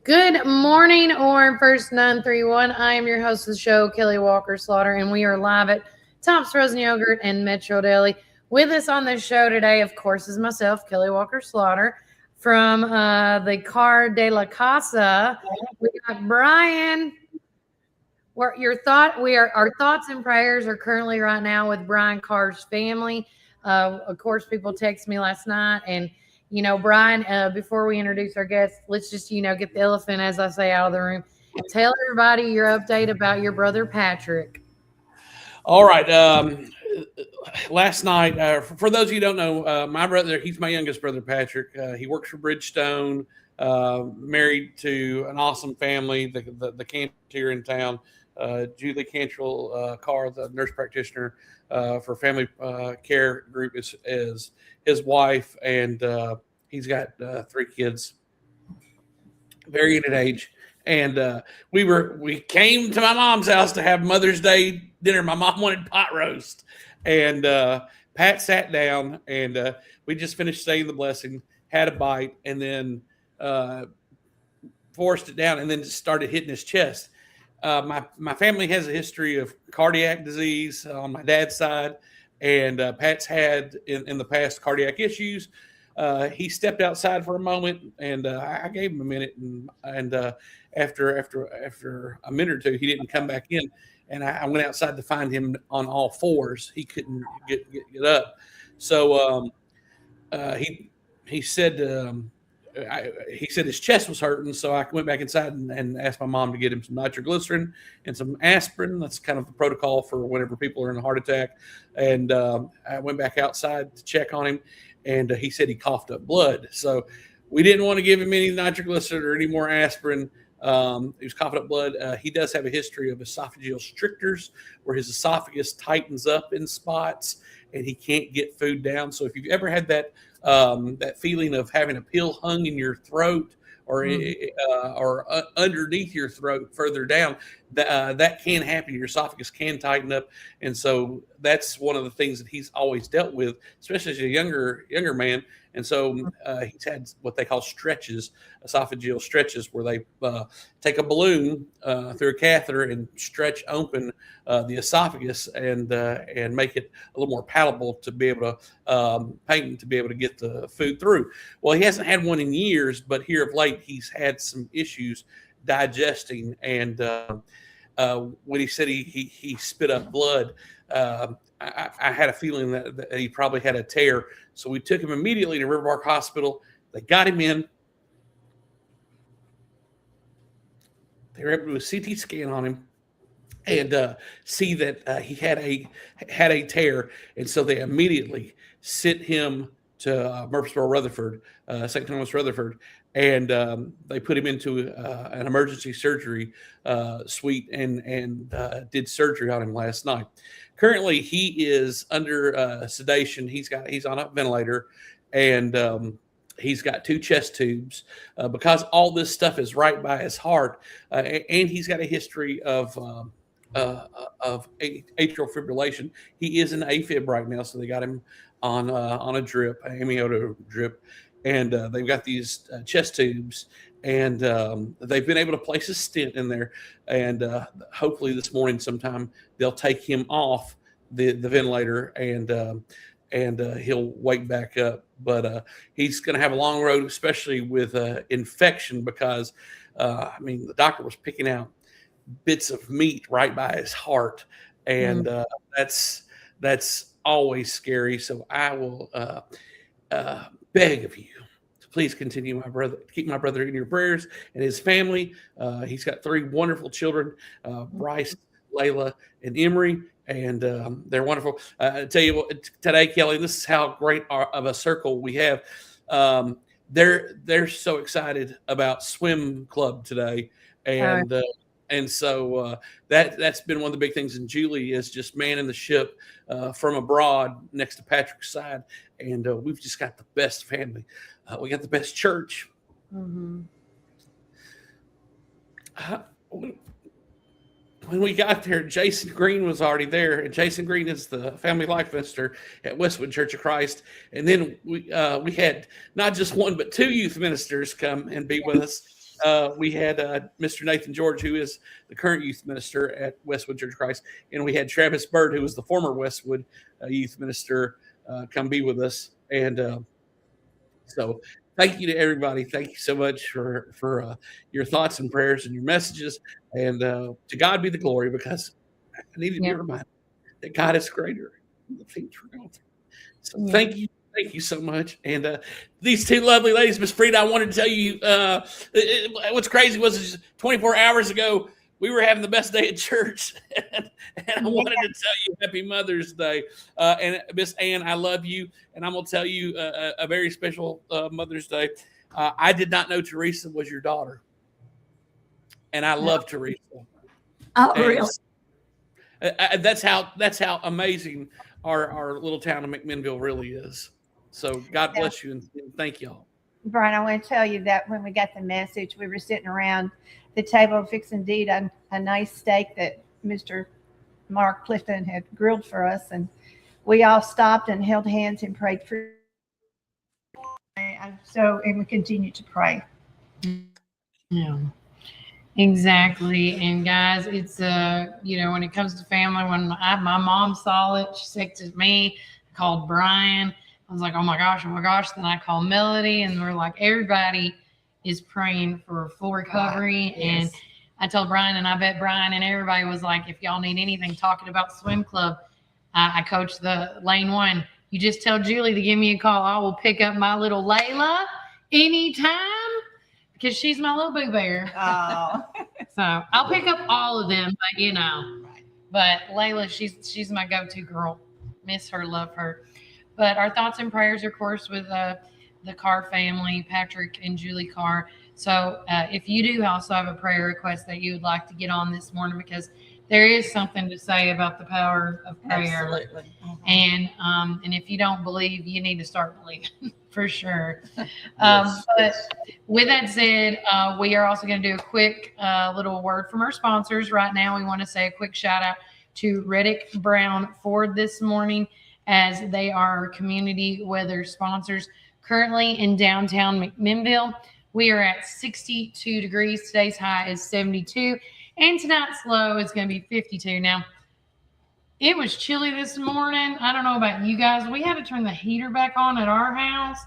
Good morning, or first 931. I am your host of the show, Kelly Walker Slaughter, and we are live at Tops Frozen Yogurt and Metro Deli. With us on this show today, of course, is myself, Kelly Walker Slaughter, from the Car de la Casa. We got Brian. Our thoughts and prayers are currently right now with Brian Carr's family. Of course, people texted me last night, and Brian. Before we introduce our guests, let's just get the elephant, as I say, out of the room. Tell everybody your update about your brother Patrick. All right. Last night, for those of you who don't know, my brother, he's my youngest brother, Patrick. He works for Bridgestone, married to an awesome family, the Cantor here in town. Julie Cantrell Carr, the nurse practitioner for Family Care Group, is his wife, and he's got 3 kids, varying in age. And we came to my mom's house to have Mother's Day dinner. My mom wanted pot roast, and Pat sat down, and we just finished saying the blessing, had a bite, and then forced it down, and then just started hitting his chest. My family has a history of cardiac disease on my dad's side, and Pat's had in the past cardiac issues. He stepped outside for a moment, and I gave him a minute, and after a minute or two, he didn't come back in, and I went outside to find him on all fours. He couldn't get up, so he said. He said his chest was hurting, so I went back inside and asked my mom to get him some nitroglycerin and some aspirin. That's kind of the protocol for whenever people are in a heart attack. And I went back outside to check on him, and he said he coughed up blood. So we didn't want to give him any nitroglycerin or any more aspirin. He was coughing up blood. He does have a history of esophageal strictures, where his esophagus tightens up in spots and he can't get food down. So if you've ever had that feeling of having a pill hung in your throat or underneath your throat further down, that can happen. Your esophagus can tighten up, and so that's one of the things that he's always dealt with, especially as a younger man. And so he's had what they call stretches, esophageal stretches, where they take a balloon through a catheter and stretch open the esophagus and make it a little more palatable to be able to get the food through. Well, he hasn't had one in years, but here of late he's had some issues digesting. And when he said he spit up blood, I had a feeling that he probably had a tear. So we took him immediately to Riverbark Hospital. They got him in. They were able to do a CT scan on him and see that he had a tear. And so they immediately sent him to Murfreesboro, Rutherford, St. Thomas, Rutherford, and they put him into an emergency surgery suite and did surgery on him last night. Currently, he is under sedation. He's on a ventilator, and he's got 2 chest tubes because all this stuff is right by his heart, and he's got a history of atrial fibrillation. He is in AFib right now, so they got him on a drip, amiodarone drip, and they've got these chest tubes, and they've been able to place a stent in there, and hopefully this morning sometime they'll take him off the ventilator, and he'll wake back up. But he's going to have a long road, especially with infection, because the doctor was picking out bits of meat right by his heart, and that's always scary. So I will beg of you to please keep my brother in your prayers and his family. He's got 3 wonderful children, Bryce, Layla, and Emery, and they're wonderful. I tell you what, today, Kelly, this is how great of a circle we have. They're so excited about swim club today, and so that's been one of the big things. And Julie is just manning the ship from abroad next to Patrick's side. And we've just got the best family. We got the best church. Mm-hmm. When we got there, Jason Green was already there. And Jason Green is the family life minister at Westwood Church of Christ. And then we had not just one, but 2 youth ministers come and be with us. We had Mr. Nathan George, who is the current youth minister at Westwood Church of Christ, and we had Travis Bird, who was the former Westwood youth minister, come be with us. And so thank you to everybody. Thank you so much for your thoughts and prayers and your messages. And to God be the glory, because I need to be reminded that God is greater than the things we're going through. So thank you. Thank you so much. And these two lovely ladies, Miss Frida, I wanted to tell you what's crazy was just 24 hours ago, we were having the best day at church. and I wanted to tell you Happy Mother's Day. And Miss Ann, I love you. And I'm going to tell you a very special Mother's Day. I did not know Teresa was your daughter. And I love Teresa. Oh, really? That's how amazing our little town of McMinnville really is. So God bless you and thank y'all. Brian, I want to tell you that when we got the message, we were sitting around the table fixing to eat a nice steak that Mr. Mark Clifton had grilled for us, and we all stopped and held hands and prayed for. And we continue to pray. Yeah. Exactly. And guys, it's when it comes to family, when my mom saw it, she texted me, called Brian. I was like, oh my gosh. Then I called Melody, and we're like, everybody is praying for full recovery. Yes. And I told Brian, and I bet Brian and everybody was like, if y'all need anything talking about swim club, I coach the lane 1. You just tell Julie to give me a call. I will pick up my little Layla anytime, because she's my little boo bear. Oh. So I'll pick up all of them, but Layla, she's my go-to girl. Miss her, love her. But our thoughts and prayers, of course, with the Carr family, Patrick and Julie Carr. So if you do also have a prayer request that you would like to get on this morning, because there is something to say about the power of prayer. Absolutely. And if you don't believe, you need to start believing for sure. But with that said, we are also going to do a quick little word from our sponsors. Right now, we want to say a quick shout out to Reddick Brown Ford this morning, as they are our community weather sponsors. Currently in downtown McMinnville, we are at 62 degrees. Today's high is 72. And tonight's low is going to be 52. Now, it was chilly this morning. I don't know about you guys. We had to turn the heater back on at our house.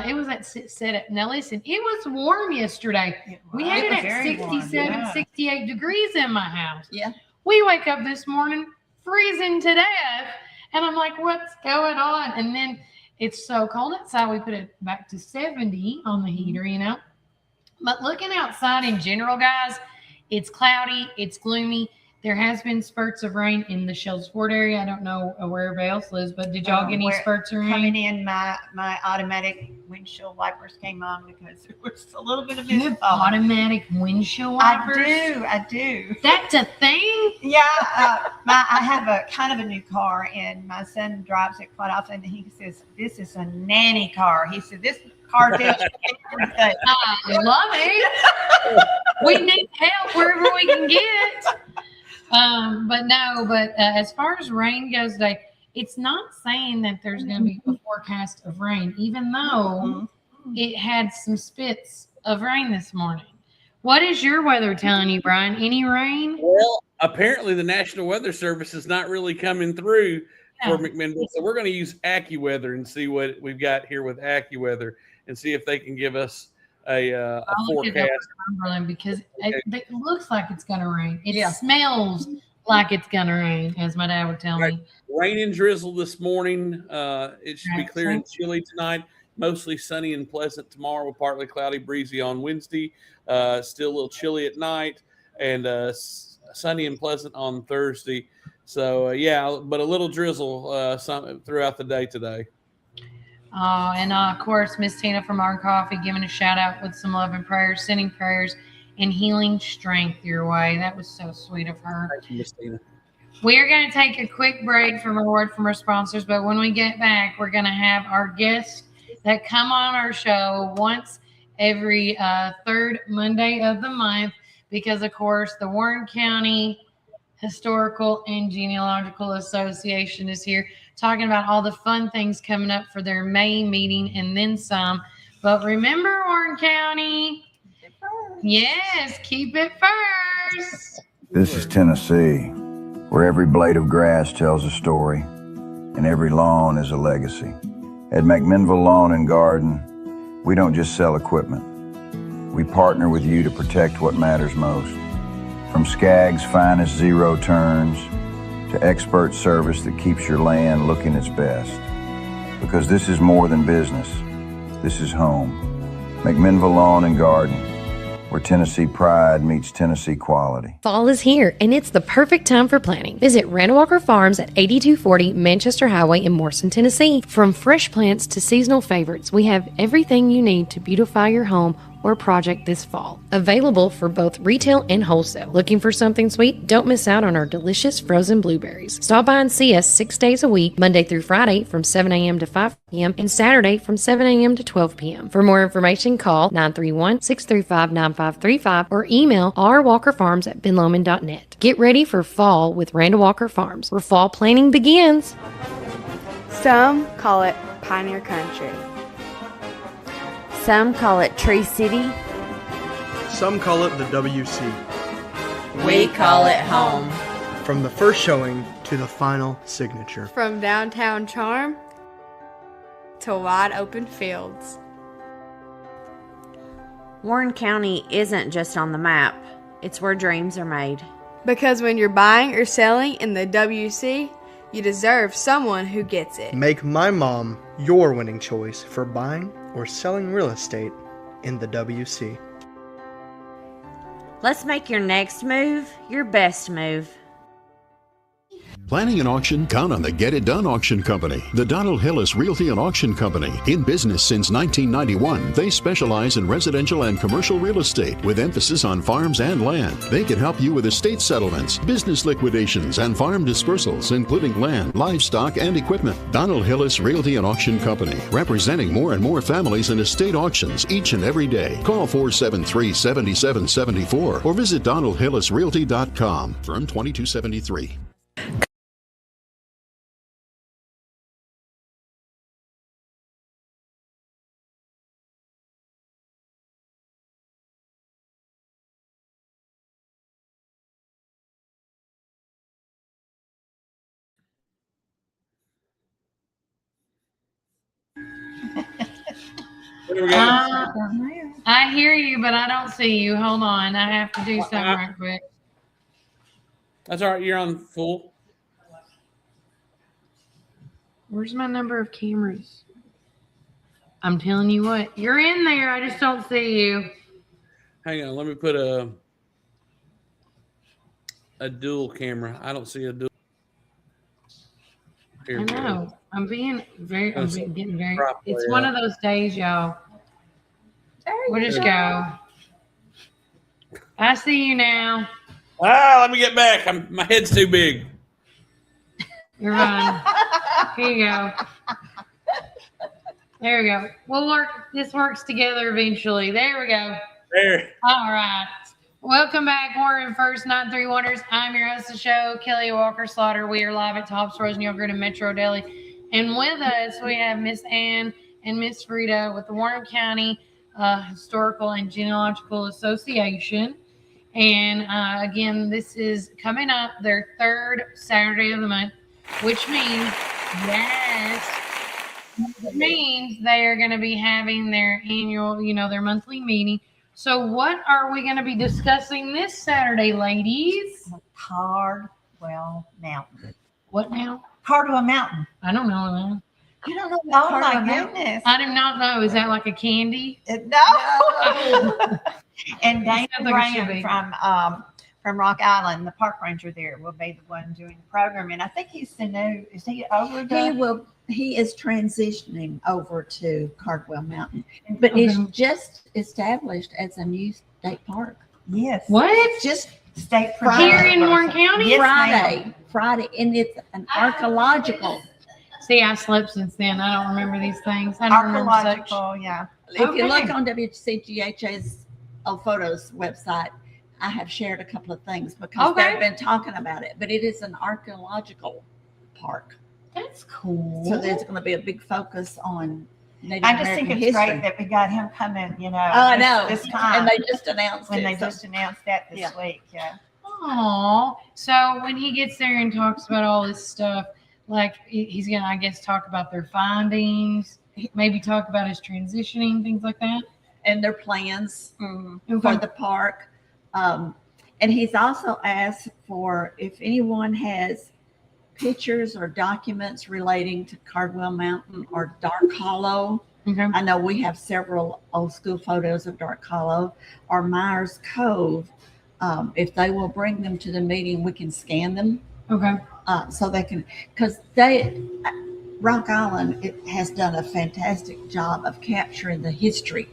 It was set up. Now, listen, it was warm yesterday. We had it at 67, 68 degrees in my house. Yeah. We wake up this morning freezing to death. And I'm like, what's going on? And then it's so cold outside, we put it back to 70 on the heater, But looking outside in general, guys, it's cloudy, it's gloomy. There has been spurts of rain in the Shelsport area. I don't know where everybody else lives, but did y'all get any spurts of rain? Coming in, my automatic windshield wipers came on because there was a little bit of mist. You have automatic windshield wipers? I do. That's a thing? Yeah. I have a kind of a new car, and my son drives it quite often. And he says, "This is a nanny car." He said, "This car takes I love it. We need help wherever we can get." But as far as rain goes today, it's not saying that there's going to be a forecast of rain, even though it had some spits of rain this morning. What is your weather telling you, Brian? Any rain? Well, apparently the National Weather Service is not really coming through for McMinnville, so we're going to use AccuWeather and see what we've got here with AccuWeather and see if they can give us a forecast. Because it looks like it's going to rain. It smells like it's going to rain, as my dad would tell me. Rain and drizzle this morning. It should be clear and chilly tonight. Mostly sunny and pleasant tomorrow, with partly cloudy, breezy on Wednesday. Still a little chilly at night, and sunny and pleasant on Thursday. So, but a little drizzle throughout the day today. And of course, Miss Tina from Our Coffee giving a shout out with some love and prayers, sending prayers and healing strength your way. That was so sweet of her. Thank you, Miss Tina. We're going to take a quick break from a word from our sponsors, but when we get back, we're going to have our guests that come on our show once every third Monday of the month, because, of course, the Warren County Historical and Genealogical Association is here talking about all the fun things coming up for their May meeting and then some. But remember, Warren County, Yes, keep it first. This is Tennessee, where every blade of grass tells a story and every lawn is a legacy. At McMinnville Lawn and Garden, we don't just sell equipment. We partner with you to protect what matters most. From Skag's finest zero turns to expert service that keeps your land looking its best. Because this is more than business. This is home. McMinnville Lawn and Garden, where Tennessee pride meets Tennessee quality. Fall is here, and it's the perfect time for planting. Visit Randall Walker Farms at 8240 Manchester Highway in Morrison, Tennessee. From fresh plants to seasonal favorites, we have everything you need to beautify your home or project this fall. Available for both retail and wholesale. Looking for something sweet? Don't miss out on our delicious frozen blueberries. Stop by and see us 6 days a week, Monday through Friday from 7 a.m. to 5 p.m. and Saturday from 7 a.m. to 12 p.m. For more information, call 931-635-9535 or email rwalkerfarms@benlomond.net. Get ready for fall with Randall Walker Farms, where fall planning begins. Some call it Pioneer Country. Some call it Tree City. Some call it the WC. We call it home. From the first showing to the final signature. From downtown charm to wide open fields. Warren County isn't just on the map. It's where dreams are made. Because when you're buying or selling in the WC, you deserve someone who gets it. Make my mom your winning choice for buying or selling real estate in the WC. Let's make your next move your best move. Planning an auction? Count on the Get It Done Auction Company. The Donald Hillis Realty and Auction Company. In business since 1991, they specialize in residential and commercial real estate with emphasis on farms and land. They can help you with estate settlements, business liquidations, and farm dispersals, including land, livestock, and equipment. Donald Hillis Realty and Auction Company, representing more and more families in estate auctions each and every day. Call 473-7774 or visit donaldhillisrealty.com. Firm 2273. There we go. I hear you, but I don't see you. Hold on. I have to do something right quick. That's all right. You're on full. Where's my number of cameras? I'm telling you what. You're in there. I just don't see you. Hang on. Let me put a dual camera. I don't see a dual. Here I we go. know. I'm getting very. Probably, It's one of those days, y'all. We'll just go. I see you now. Let me get back. My head's too big. You're fine. Here you go. There we go. We'll work. This works together eventually. There we go. There. All right. Welcome back. We're in First 9-3 Wonders. I'm your host of the show, Kelly Walker Slaughter. We are live at Tops Frozen Yogurt in Metro Deli. And with us, we have Miss Ann and Miss Frida with the Warren County Historical and Genealogical Association. And again, this is coming up their third Saturday of the month, which means, they are going to be having their annual, their monthly meeting. So what are we going to be discussing this Saturday, ladies? Cardwell Mountain. What now? Cardwell Mountain. I don't know that. You don't know Oh Cardwell my Mountain? goodness. I do not know. Is that like a candy? No. And Dana Sounds like it should be. Graham from Rock Island, the park ranger there, will be the one doing the program. And I think he's the new, is he over He is transitioning over to Cardwell Mountain, but Okay. it's just established as a new state park. Yes. What? It's just state Here in Warren County? Yes, ma'am. Friday, and it's an archaeological. See, I slept since then. I don't remember these things. I don't remember such. Archaeological, yeah. If you Okay. look on WCGH's photos website, I have shared a couple of things because Okay. they've been talking about it. But it is an archaeological park, That's cool. so there's going to be a big focus on Native I just think American it's history. great that we got him coming, Oh, I know. this time. And they just announced when it. they so- just announced that this Yeah. week. Yeah. Oh, so when he gets there and talks about all this stuff, like he's gonna, I guess, talk about their findings, maybe talk about his transitioning, things like that. and their plans Okay. for the park. And he's also asked for if anyone has pictures or documents relating to Cardwell Mountain or Dark Hollow. Okay. I know we have several old school photos of Dark Hollow or Myers Cove. If they will bring them to the meeting, we can scan them Okay. so they can, because Rock Island, it has done a fantastic job of capturing the history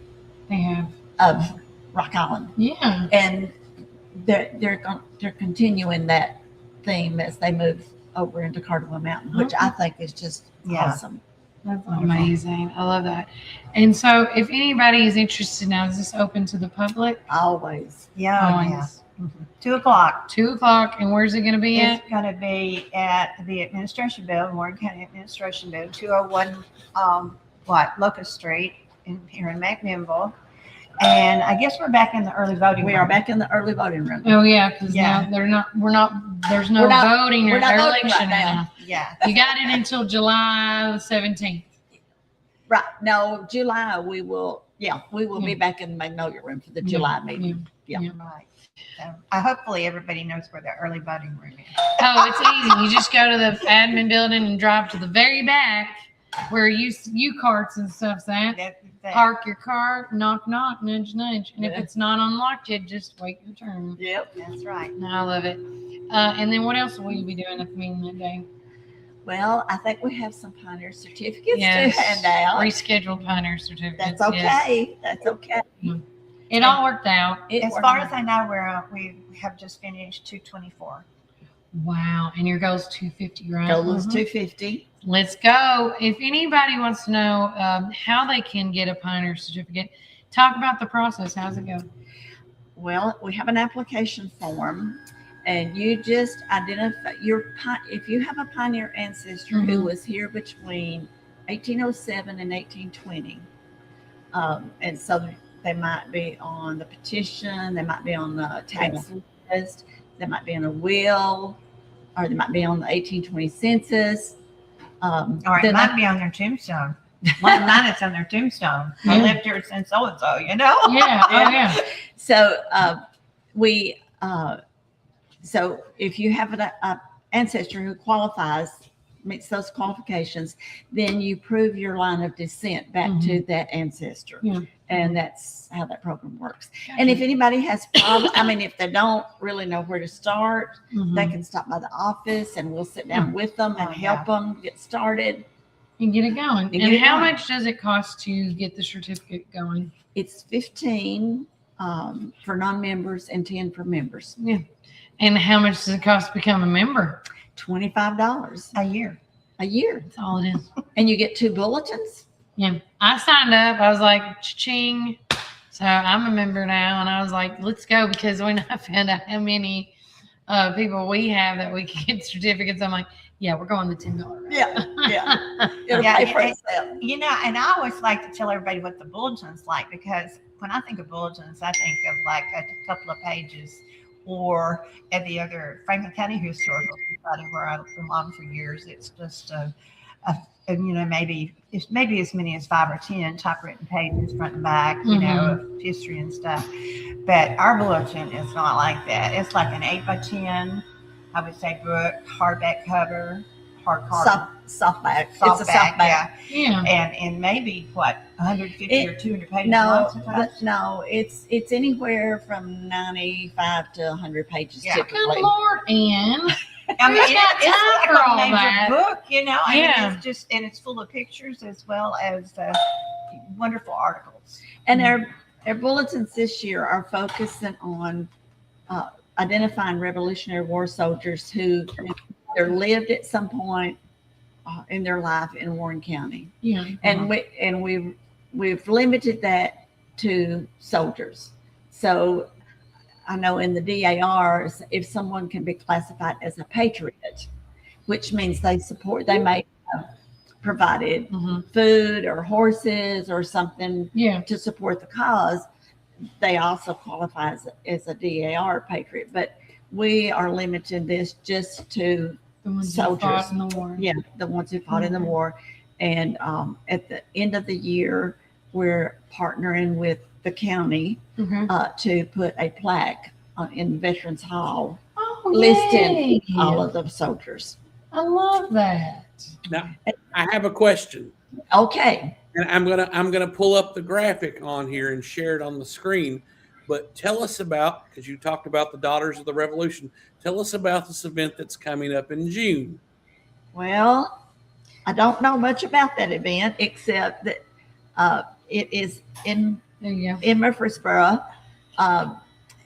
They have. of Rock Island, Yeah. and they're continuing that theme as they move over into Cardwell Mountain, which I think is just awesome. That's Wonderful. amazing. I love that. And so, if anybody is interested now, is this open to the public? Always. Yeah. Always. 2:00. 2:00. And where's it going to be at? It's going to be at the administration building, Warren County Administration Building, 201 Locust Street here in McMinnville. And I guess we're back in the early voting We room. are back in the early voting room. Oh yeah, because Yeah. now there's no We're not- voting or we're not voting election right now. now. Yeah. You got it until July 17th. Right. No, July we will be back in the Magnolia Room for the July meeting. Yeah. Right. So hopefully everybody knows where the early voting room is. Oh, it's easy. You just go to the admin building and drive to the very back where you carts and stuff's at. That- Park your car, knock, knock, nudge, nudge. And if Yeah. it's not unlocked yet, just wait your turn. Yep. That's right. I love it. And then what else will you be doing at the meeting that day? Well, I think we have some Pioneer certificates Yes. to hand out. Rescheduled Pioneer certificates. That's okay. That's okay. It all worked out. As far as I know, we have just finished 224. Wow. And your goal's 250, right? Goal is 250. Let's go. If anybody wants to know how they can get a Pioneer certificate, talk about the process. How's it go? Well, we have an application form, and you just identify if you have a Pioneer ancestor who was here between 1807 and 1820, and so they might be on the petition, they might be on the tax list, they might be on a will, or they might be on the 1820 census. Or it might be on their tombstone. Mine is on their tombstone. I lived here since so-and-so, you know? Yeah. Oh, yeah. So so if you have an ancestor who qualifies, meets those qualifications, then you prove your line of descent back to that ancestor. Yeah. And that's how that program works. And if anybody has problems, if they don't really know where to start, they can stop by the office and we'll sit down with them and help them get started. And get it going. And And, get it how going. much does it cost to get the certificate going? It's 15 for non-members and 10 for members. Yeah. And how much does it cost to become a member? $25 A year. a year. That's all it is. And you get 2 bulletins. Yeah. I signed up. I was like, ching. So I'm a member now. And I was like, let's go. Because when I found out how many people we have that we can get certificates, I'm like, yeah, we're going the $10 route. Yeah. It'll Yeah, pay for and- itself. You know, and I always like to tell everybody what the bulletin's like, because when I think of bulletins, I think of like a couple of pages, or at the other Franklin County Historical Society where I belonged for years. It's just maybe as many as 5 or 10 typewritten pages front and back, you know, of history and stuff. But our bulletin is not like that. It's like an 8 by 10, I would say, book, hardback cover, hardcover. Softback. It's a Softback, softback. Yeah. And maybe 150 or 200 pages. No, lots of times. no, it's anywhere from 95 to 100 pages Yeah. Good typically. Lord, Ann. I mean, Who's got it's time like for a all major that? book, you know. I Yeah. mean, it's just, and it's full of pictures as well as wonderful articles. And our bulletins this year are focusing on identifying Revolutionary War soldiers who either lived at some point in their life in Warren County. Yeah. And we've limited that to soldiers. So I know in the DARs, if someone can be classified as a patriot, which means they may have provided Mhm. food or horses or something Yeah. to support the cause, they also qualify as a DAR patriot. But we are limiting this just to The ones soldiers. who fought in the war. Yeah, the ones who fought in the Mhm. war. And at the end of the year, we're partnering with the county Mhm. to put a plaque in Veterans Hall Oh, listing yay. all of the soldiers. I love that. Now, I have a question, Okay. and I'm gonna pull up the graphic on here and share it on the screen. But tell us about, because you talked about the Daughters of the Revolution. Tell us about this event that's coming up in June. Well, I don't know much about that event except that it is in There you go. in Murfreesboro,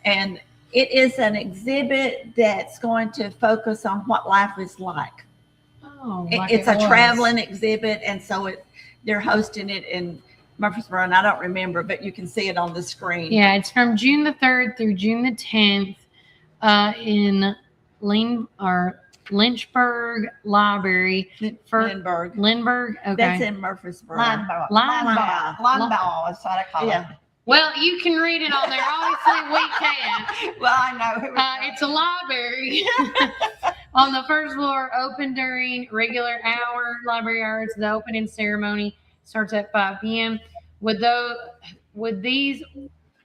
and it is an exhibit that's going to focus on what life is like. Oh, It's a traveling exhibit, and so they're hosting it in Murfreesboro, and I don't remember, but you can see it on the screen. Yeah, it's from June the 3rd through June the 10th in Lynchburg Library. Lindbergh. Lindbergh? Okay. That's in Murfreesboro. Linebar. Linebar is what I call Yeah. it. Well, you can read it on there. Obviously, we can't. Well, I know. It's a library. On the first floor, open during regular library hours. The opening ceremony starts at 5 p.m. Would these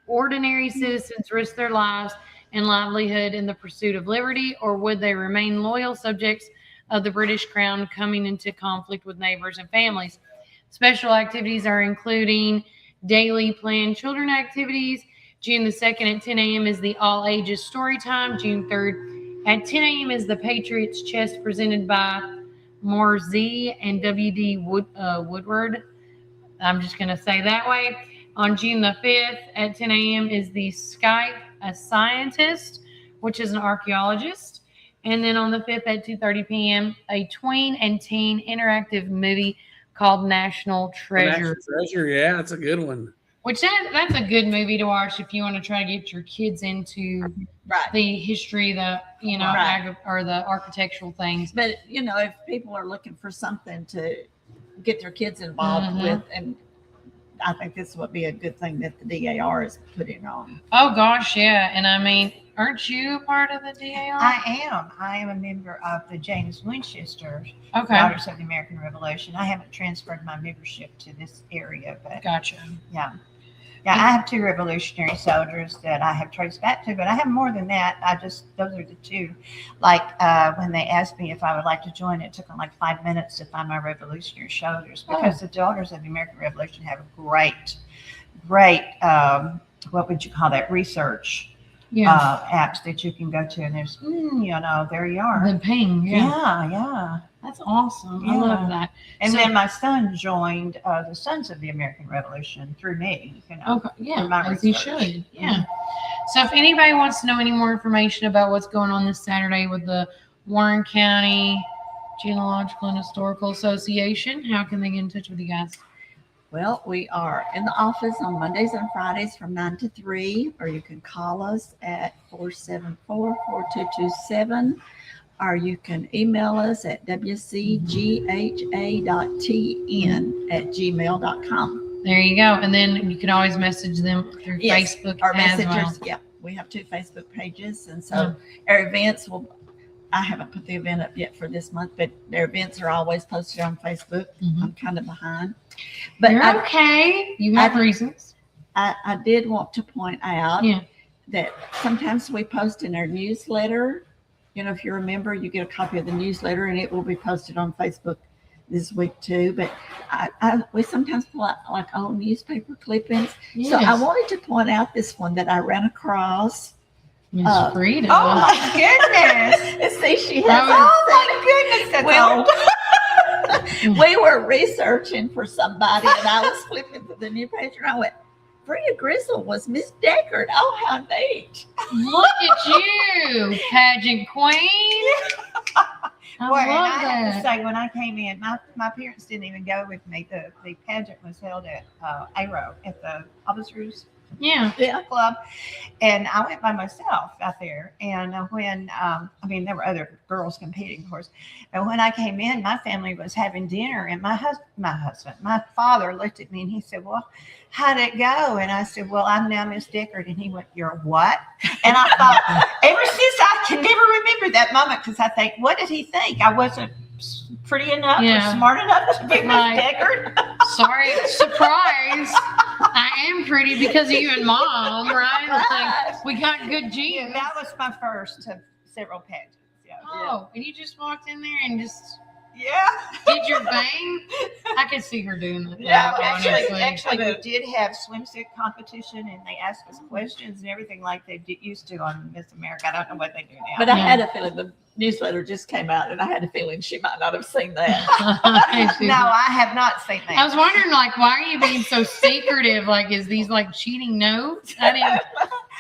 ordinary citizens risk their lives and livelihood in the pursuit of liberty, or would they remain loyal subjects of the British Crown coming into conflict with neighbors and families? Special activities are including daily planned children activities. June the 2nd at 10 a.m. is the all ages story time. June 3rd at 10 a.m. is the Patriots Chest presented by Morzy and W.D. Woodward. I'm just going to say that way. On June the 5th at 10 a.m. is the Skype a Scientist, which is an archaeologist. And then on the 5th at 2:30 p.m., a tween and teen interactive movie called National Treasure. National Treasure, yeah, that's a good one. Which that's a good movie to watch if you want to try to get your kids into the history, the or the architectural things. But if people are looking for something to get their kids involved with, and I think this would be a good thing that the DAR is putting on. Oh gosh, yeah. And I mean, aren't you a part of the DAR? I am a member of the James Winchester Daughters of the American Revolution. I haven't transferred my membership to this area, but gotcha. Yeah, I have 2 revolutionary soldiers that I have traced back to, but I have more than that. Those are the 2. Like when they asked me if I would like to join, it took them like 5 minutes to find my revolutionary soldiers, because the Daughters of the American Revolution have a great, what would you call that, research apps that you can go to, and there's, there you are. The ping, Yeah. That's awesome. I love that. And then my son joined the Sons of the American Revolution through me. Okay, yeah, my as he research. should. Yeah. So if anybody wants to know any more information about what's going on this Saturday with the Warren County Genealogical and Historical Association, how can they get in touch with you guys? Well, we are in the office on Mondays and Fridays from 9 to 3, or you can call us at 474-4227, or you can email us at wcgha.tn@gmail.com. There you go. And then you can always message them through Facebook Our as messengers, well. yeah. We have 2 Facebook pages, and so our events I haven't put the event up yet for this month, but their events are always posted on Facebook. I'm kind of behind. But You're okay. You have reasons. I did want to point out that sometimes we post in our newsletter. If you're a member, you get a copy of the newsletter, and it will be posted on Facebook this week too. But we sometimes pull out like old newspaper clippings. Yes. So I wanted to point out this one that I ran across. Miss Frida. Oh my goodness! And see, she has. Oh my goodness! That's We were researching for somebody, and I was flipping through the new page, and I went, Frida Gristle was Miss Deckard. Oh, how neat. Look at you, pageant queen. I Boy, and love I have to that. say, when I came in, my parents didn't even go with me. The pageant was held at Aero at the officers Yeah. club. And I went by myself out there. And when, there were other girls competing, of course. And when I came in, my family was having dinner, and my father looked at me and he said, "Well, how'd it go?" And I said, "Well, I'm now Miss Deckard." And he went, "You're what?" And I thought, ever since I can never remember that moment, because I think, what did he think? I wasn't pretty enough or smart enough to be Miss Deckard? Sorry, surprise. I am pretty because of you and Mom, right? Like, we got good genes. That was my first of several pageants. Yeah. Oh, and you just walked in there and just Yeah. did your thing? I could see her doing that. Yeah, honestly. actually, we did have swimsuit competition, and they asked us questions and everything like they used to on Miss America. I don't know what they do now. But I had a feeling the newsletter just came out, and I had a feeling she might not have seen that. No, I have not seen that. I was wondering, like, why are you being so secretive? Like, is these like cheating notes? I didn't.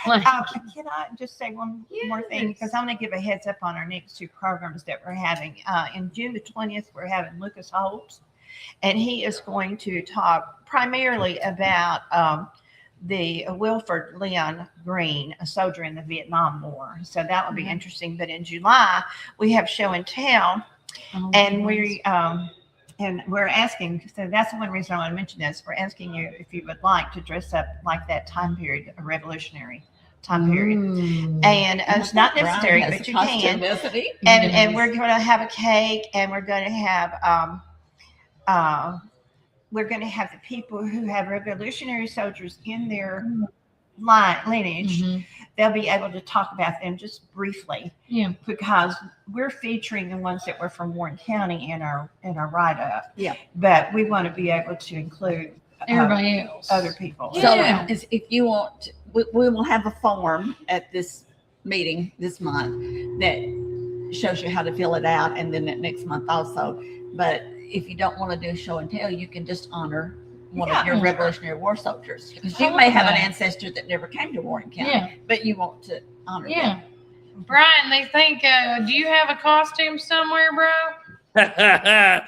Like, can I just say one more thing? Because I'm going to give a heads up on our next two programs that we're having. In June the 20th, we're having Lucas Holtz, and he is going to talk primarily about the Wilford Leon Green, a soldier in the Vietnam War. So that will be interesting. But in July, we have show and tell, and we're asking, so that's one reason I want to mention this. We're asking you if you would like to dress up like that time period, a revolutionary time period. And it's not necessary, but you can. And we're going to have a cake, and we're going to have the people who have revolutionary soldiers in their lineage. They'll be able to talk about them just briefly. Yeah. Because we're featuring the ones that were from Warren County in our write-up. Yeah. But we want to be able to include everybody else, other people. Yeah. So if you want, we will have a form at this meeting this month that shows you how to fill it out, and then next month also. But if you don't want to do show and tell, you can just honor one of your Revolutionary War soldiers, because you may have an ancestor that never came to Warren County, but you want to honor them. Brian, they think, do you have a costume somewhere, bro? I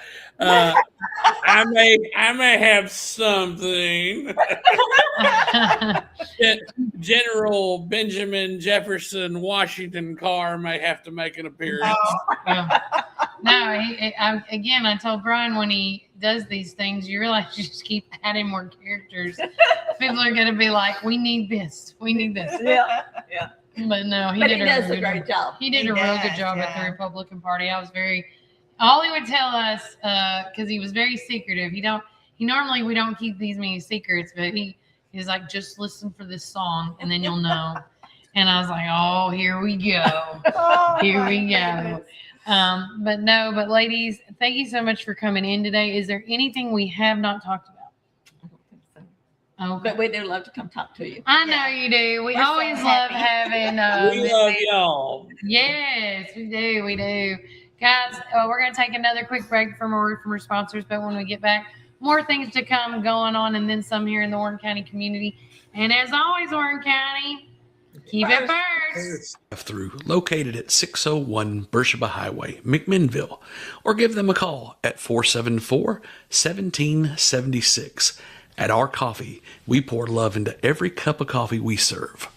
may have something. General Benjamin Jefferson Washington Carr may have to make an appearance. I told Brian, when he does these things, you realize you just keep adding more characters. People are going to be like, we need this. Yeah. But no, he does a great job. He did a real good job at the Republican Party. All he would tell us, because he was very secretive. We don't keep these many secrets, but he's like, just listen for this song and then you'll know. And I was like, oh, here we go. Here we go. But ladies, thank you so much for coming in today. Is there anything we have not talked about? I don't think so. Okay. But we do love to come talk to you. I know you do. We're always love having. We love y'all. Yes, we do. Guys, we're going to take another quick break from a word from our sponsors, but when we get back, more things to come going on, and then some here in the Warren County community. And as always, Warren County, keep it first. Through located at 601 Beersheba Highway, McMinnville, or give them a call at 474-1776. At Our Coffee, we pour love into every cup of coffee we serve.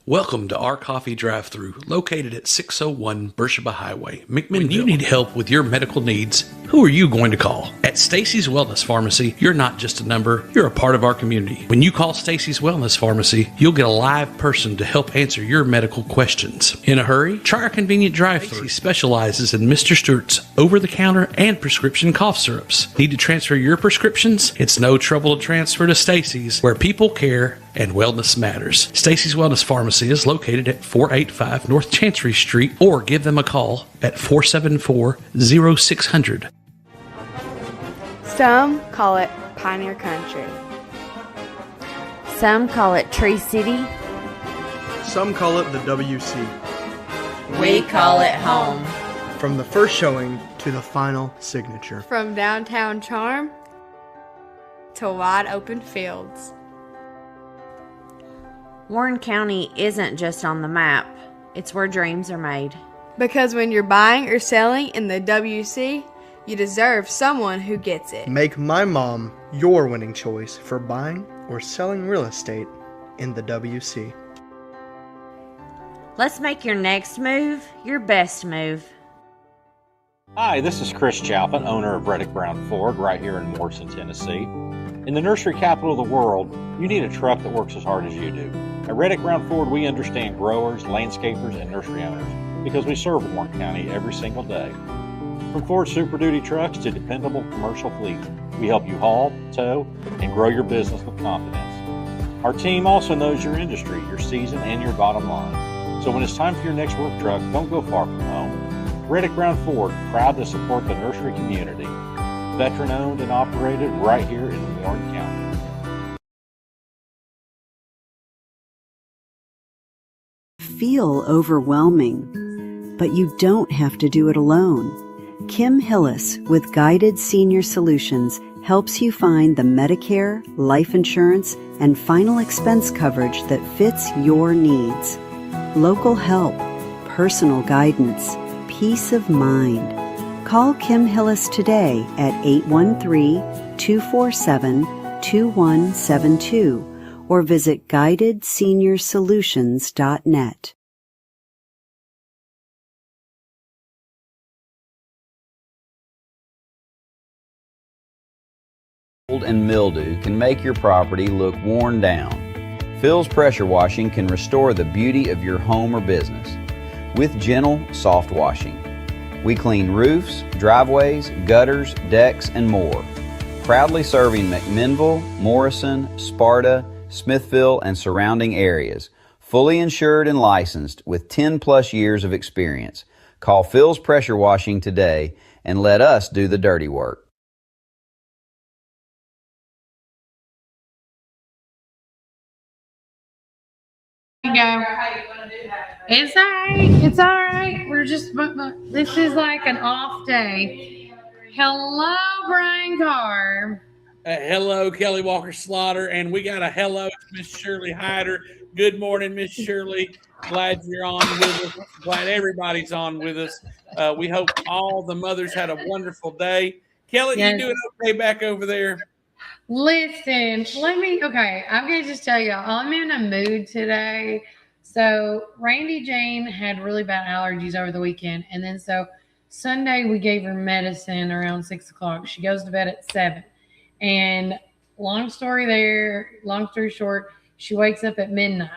Welcome to Our Coffee Drive-Thru, located at 601 Beersheba Highway, McMinnville. When you need help with your medical needs, who are you going to call? At Stacy's Wellness Pharmacy, you're not just a number, you're a part of our community. When you call Stacy's Wellness Pharmacy, you'll get a live person to help answer your medical questions. In a hurry? Try our convenient drive-thru. Stacy specializes in Mr. Stewart's over-the-counter and prescription cough syrups. Need to transfer your prescriptions? It's no trouble to transfer to Stacy's, where people care and wellness matters. Stacy's Wellness Pharmacy is located at 485 North Chancery Street, or give them a call at 474-0600. Some call it Pioneer Country. Some call it Tree City. Some call it the WC. We call it home. From the first showing to the final signature. From downtown charm to wide open fields. Warren County isn't just on the map. It's where dreams are made. Because when you're buying or selling in the WC, you deserve someone who gets it. Make my mom your winning choice for buying or selling real estate in the WC. Let's make your next move your best move. Hi, this is Chris Chalfant, owner of Reddick Brown Ford right here in Morrison, Tennessee. In the nursery capital of the world, you need a truck that works as hard as you do. At Reddick Brown Ford, we understand growers, landscapers, and nursery owners because we serve Warren County every single day. From Ford Super Duty trucks to dependable commercial fleets, we help you haul, tow, and grow your business with confidence. Our team also knows your industry, your season, and your bottom line. So when it's time for your next work truck, don't go far from home. Reddick Brown Ford, proud to support the nursery community. Veteran owned and operated right here in Warren County. Feel overwhelming, but you don't have to do it alone. Kim Hillis with Guided Senior Solutions helps you find the Medicare, life insurance, and final expense coverage that fits your needs. Local help, personal guidance, peace of mind. Call Kim Hillis today at 813-247-2172 or visit guidedseniorsolutions.net. Mold and mildew can make your property look worn down. Phil's Pressure Washing can restore the beauty of your home or business with gentle, soft washing. We clean roofs, driveways, gutters, decks, and more. Proudly serving McMinnville, Morrison, Sparta, Smithville, and surrounding areas. Fully insured and licensed with 10 plus years of experience. Call Phil's Pressure Washing today and let us do the dirty work. Go. It's all right. It's all right. We're just, this is like an off day. Hello, Brian Carr. Hello, Kelly Walker Slaughter. And we got a hello to Miss Shirley Hyder. Good morning, Miss Shirley. Glad you're on with us. Glad everybody's on with us. We hope all the mothers had a wonderful day. Kelly, Yes. You doing okay back over there? Listen, I'm going to just tell y'all, I'm in a mood today. So Randy Jane had really bad allergies over the weekend. And then so Sunday we gave her medicine around 6 o'clock. She goes to bed at 7. And long story short, she wakes up at midnight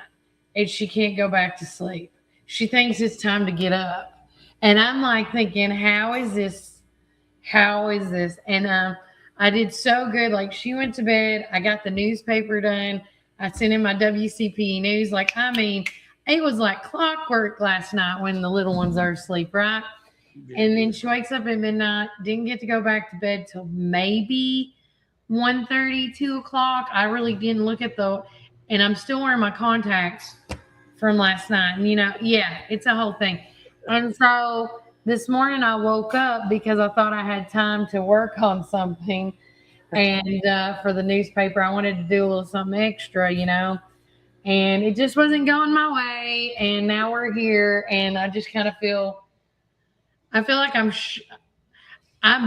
and she can't go back to sleep. She thinks it's time to get up. And I'm like thinking, how is this? And I did so good. Like, she went to bed. I got the newspaper done. I sent in my WCPE news. It was like clockwork last night when the little ones are asleep, right? Yeah. And then she wakes up at midnight, didn't get to go back to bed till maybe 1:30, 2 o'clock. I really didn't look at and I'm still wearing my contacts from last night. And, it's a whole thing. And so this morning I woke up because I thought I had time to work on something. And for the newspaper, I wanted to do a little something extra, and it just wasn't going my way. And now we're here, and I just kind of I feel like I'm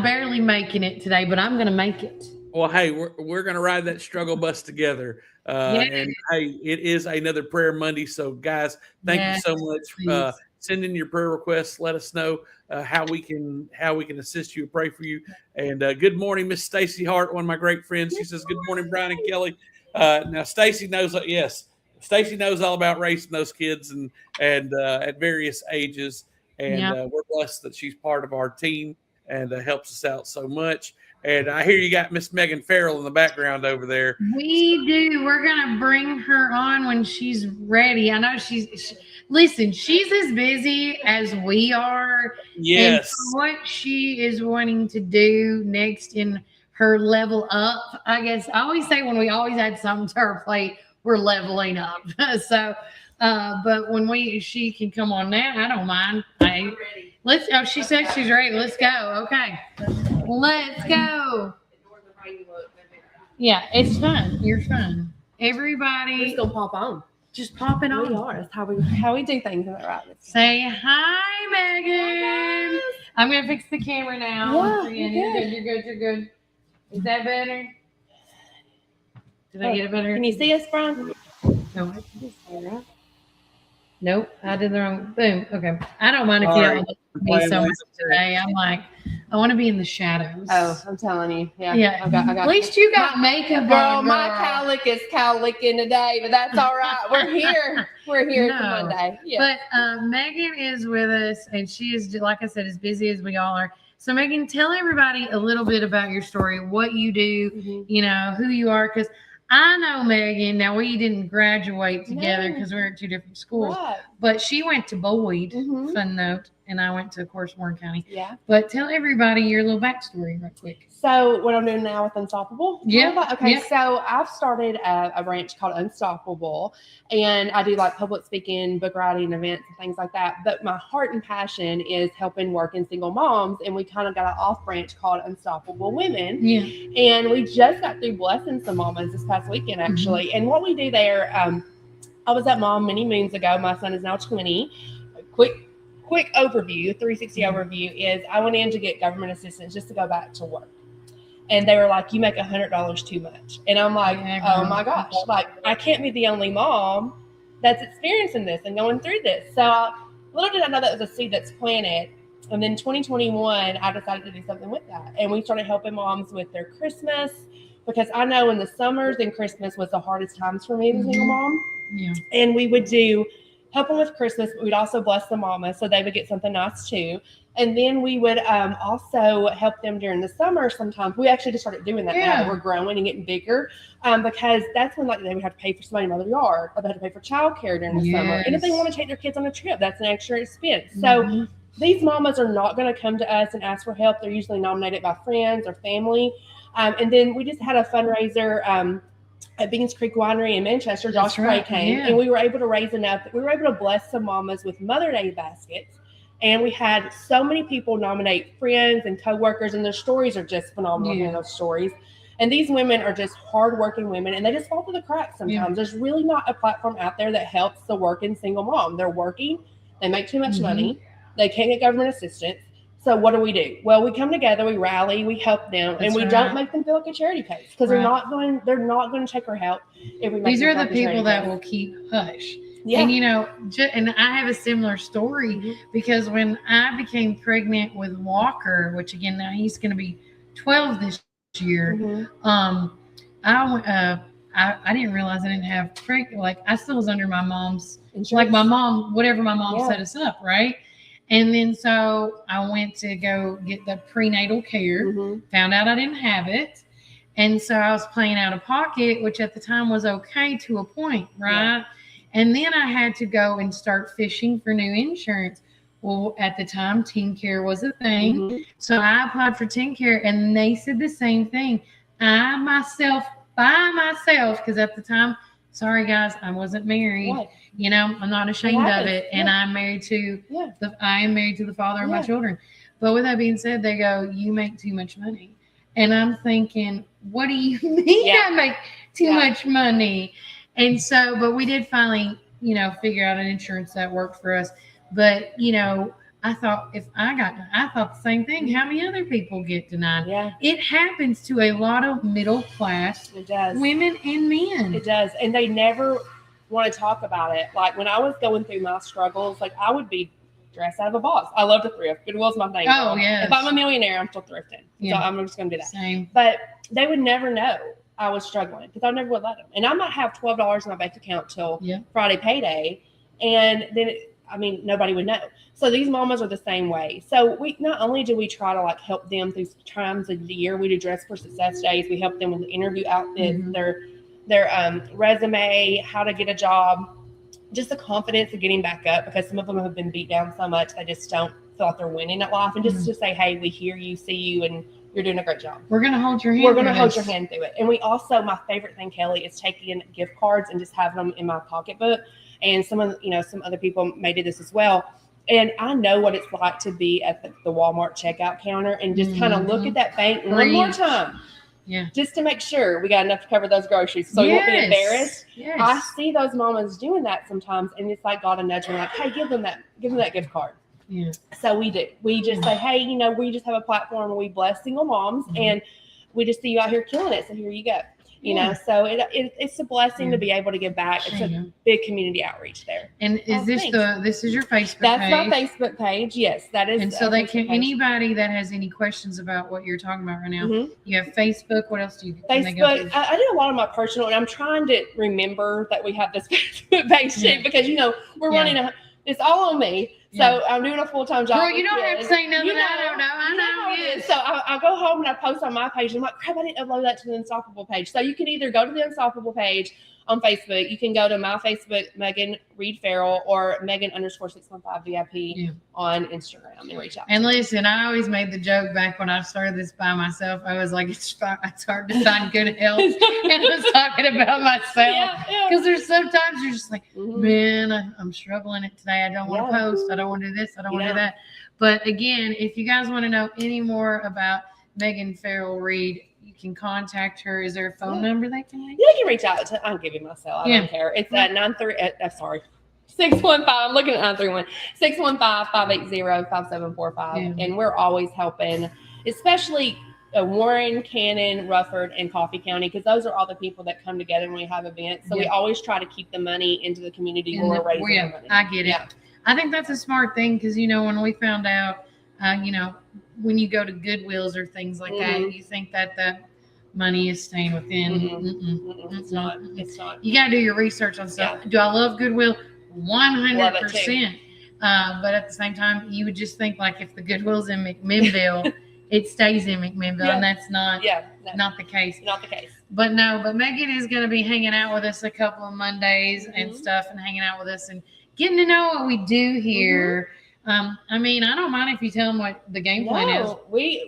barely making it today, but I'm going to make it. Well, hey, we're going to ride that struggle bus together. And hey, it is another Prayer Monday. So guys, thank you so much for send in your prayer requests. Let us know how we can assist you and pray for you. And good morning, Miss Stacy Hart, one of my great friends. She says, good morning, Brian and Kelly. Now Stacy knows, Stacy knows all about raising those kids and at various ages. And we're blessed that she's part of our team and helps us out so much. And I hear you got Miss Megan Farrell in the background over there. We do. We're going to bring her on when she's ready. I know she's as busy as we are. Yes. And for what she is wanting to do next in her level up, I guess I always say when we always add something to our plate, we're leveling up. So, but when she can come on now, I don't mind. She said she's ready. Let's go. Okay. Let's go. Yeah, it's fun. You're fun. Everybody. We're just gonna pop on. Just pop it on. We are. That's how we do things in the right. Say hi, Megan. I'm gonna fix the camera now. Yeah, You're good. Is that better? Did I get it better? Can you see us, Brian? No, I think it's all right. Nope, I did the wrong. Boom. Okay. I don't mind if Sorry. y'all look at me so much today. I'm like, I want to be in the shadows. Oh, I'm telling you. Yeah. Yeah. I got At least you got makeup girl, on, girl. my cowlick is cowlicking today, but that's all right. We're here. We're here for Monday. Yeah. But Megan is with us, and she is, like I said, as busy as we all are. So, Megan, tell everybody a little bit about your story, what you do, you know, who you are, because I know Megan. Now, we didn't graduate together because we're at two different schools, but she went to Boyd, fun note, and I went to, of course, Warren County. Yeah. But tell everybody your little backstory right quick. So what I'm doing now with Unstoppable? Yeah. Okay. Yeah. So I've started a branch called Unstoppable, and I do like public speaking, book writing, events, and things like that. But my heart and passion is helping working single moms, and we kind of got an off branch called Unstoppable Women. Yeah. And we just got through blessing some mamas this past weekend, actually. And what we do there, I was at Mom many moons ago. My son is now 20. Quick overview, 360 overview is I went in to get government assistance just to go back to work. And they were like, you make $100 too much. And I'm like, oh my gosh, like I can't be the only mom that's experiencing this and going through this. So little did I know that was a seed that's planted. And then 2021, I decided to do something with that. And we started helping moms with their Christmas, because I know in the summers and Christmas was the hardest times for me as a single mom. Yeah. And we would help them with Christmas, but we'd also bless the mama so they would get something nice too. And then we would also help them during the summer sometimes. We actually just started doing that now. We're growing and getting bigger because that's when like they would have to pay for somebody to mow their yard, or they had to pay for childcare during the summer. And if they want to take their kids on a trip, that's an extra expense. So these mamas are not going to come to us and ask for help. They're usually nominated by friends or family. And then we just had a fundraiser at Beans Creek Winery in Manchester. Josh Gray came, and we were able to raise enough that we were able to bless some mamas with Mother Day baskets. And we had so many people nominate friends and coworkers, and their stories are just phenomenal. Hearing those stories. And these women are just hardworking women, and they just fall through the cracks sometimes. There's really not a platform out there that helps the working single mom. They're working, they make too much money, they can't get government assistance. So what do? Well, we come together, we rally, we help them, and we don't make them feel like a charity case, because they're not going to take our help if we make These them are feel the like a charity people that case. will keep hush. Yeah. And, you know, and I have a ssimilar story because when I became pregnant with Walker, which again, now he's going to be 12 this year, I didn't realize I didn't have I still was under my mom's insurance. Like my mom, whatever my mom set us up, right? And then so I went to go get the prenatal care, found out I didn't have it. And so I was paying out of pocket, which at the time was okay to a point, right? Yeah. And then I had to go and start fishing for new insurance. Well, at the time, Teen Care was a thing. So I applied for Teen Care, and they said the same thing. I myself, by myself, because at the time, sorry guys, I wasn't married. What? You know, I'm not ashamed of it. And I'm married to I am married to the father of my children. But with that being said, they go, you make too much money. And I'm thinking, what do you mean I make too much money? And so, but we did finally, you know, figure out an insurance that worked for us. But, you know, I thought I thought the same thing. How many other people get denied? Yeah. It happens to a lot of middle class women and men. It does. And they never want to talk about it. Like when I was going through my struggles, like I would be dressed out of a box. I love to thrift. Goodwill's my thing. Oh, yeah. If I'm a millionaire, I'm still thrifting. Yeah. So I'm just going to do that. Same. But they would never know I was struggling because I never would let them. And I might have $12 in my bank account till Friday payday. And then, nobody would know. So these mamas are the same way. So we not only do we try to like help them through times of the year, we do Dress for Success days. We help them with the interview outfits, their resume, how to get a job, just the confidence of getting back up, because some of them have been beat down so much they just don't feel like they're winning at life. And just to say, hey, we hear you, see you, and you're doing a great job. We're going to hold your hand. We're going to hold your hand through it. And we also, my favorite thing, Kelly, is taking gift cards and just having them in my pocketbook. And some other people may do this as well. And I know what it's like to be at the Walmart checkout counter and just kind of look at that bank one more time. Yeah. Just to make sure we got enough to cover those groceries. So we won't be embarrassed. Yes. I see those mamas doing that sometimes, and it's like God a nudge me like, hey, give them that gift card. Yeah. So we do. We just say, hey, we just have a platform where we bless single moms, and we just see you out here killing it. So here you go. You know, so it's a blessing to be able to give back. It's a big community outreach there. And is this is your Facebook That's page? my Facebook page. Yes, that is. And so they can, anybody that has any questions about what you're talking about right now, you have Facebook. What else do you Facebook? I do a lot of my personal, and I'm trying to remember that we have this Facebook page too, because we're running it's all on me. So I'm doing a full-time job. Girl, you don't have to say nothing. I don't know. I know. Yes. So I go home and I post on my page. And I'm like, crap, I didn't upload that to the Unstoppable page. So you can either go to the Unstoppable page on Facebook. You can go to my Facebook, Megan Reed Farrell, or Megan_615 VIP on Instagram and reach out. And listen, I always made the joke back when I started this by myself. I was like, it's hard to find good help. And I was talking about myself. Because there's sometimes you're just like, man, I'm struggling it today. I don't want to post. I don't want to do this. I don't want to do that. But again, if you guys want to know any more about Megan Farrell Reed, you can contact her. Is there a phone number they can reach? Yeah, you can reach out to. I'll give you my cell. I don't care. It's at 615. I'm looking at 931 615-580-5745, and we're always helping, especially Warren, Cannon, Rutherford, and Coffee County, because those are all the people that come together when we have events. So we always try to keep the money into the community where we're raising the money. I get it. I think that's a smart thing because when we found out, when you go to Goodwills or things like that, you think that the money is staying within. It's not. It's not. You got to do your research on stuff. Do I love Goodwill? 100%. But at the same time, you would just think like if the Goodwill's in McMinnville, it stays in McMinnville, and that's not not the case. Not the case. But Megan is going to be hanging out with us a couple of Mondays and stuff, and hanging out with us and getting to know what we do here. I don't mind if you tell them what the game plan is.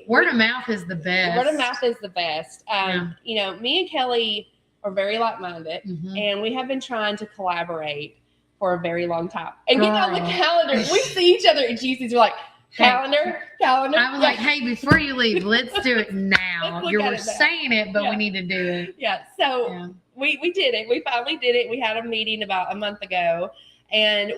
Word of mouth is the best. Word of mouth is the best. Me and Kelly are very like-minded, and we have been trying to collaborate for a very long time. And get on the calendar. We see each other at GC's. We're like, calendar. I was like, hey, before you leave, let's do it now. You're saying it, but we need to do it. Yeah. So we did it. We finally did it. We had a meeting about a month ago, and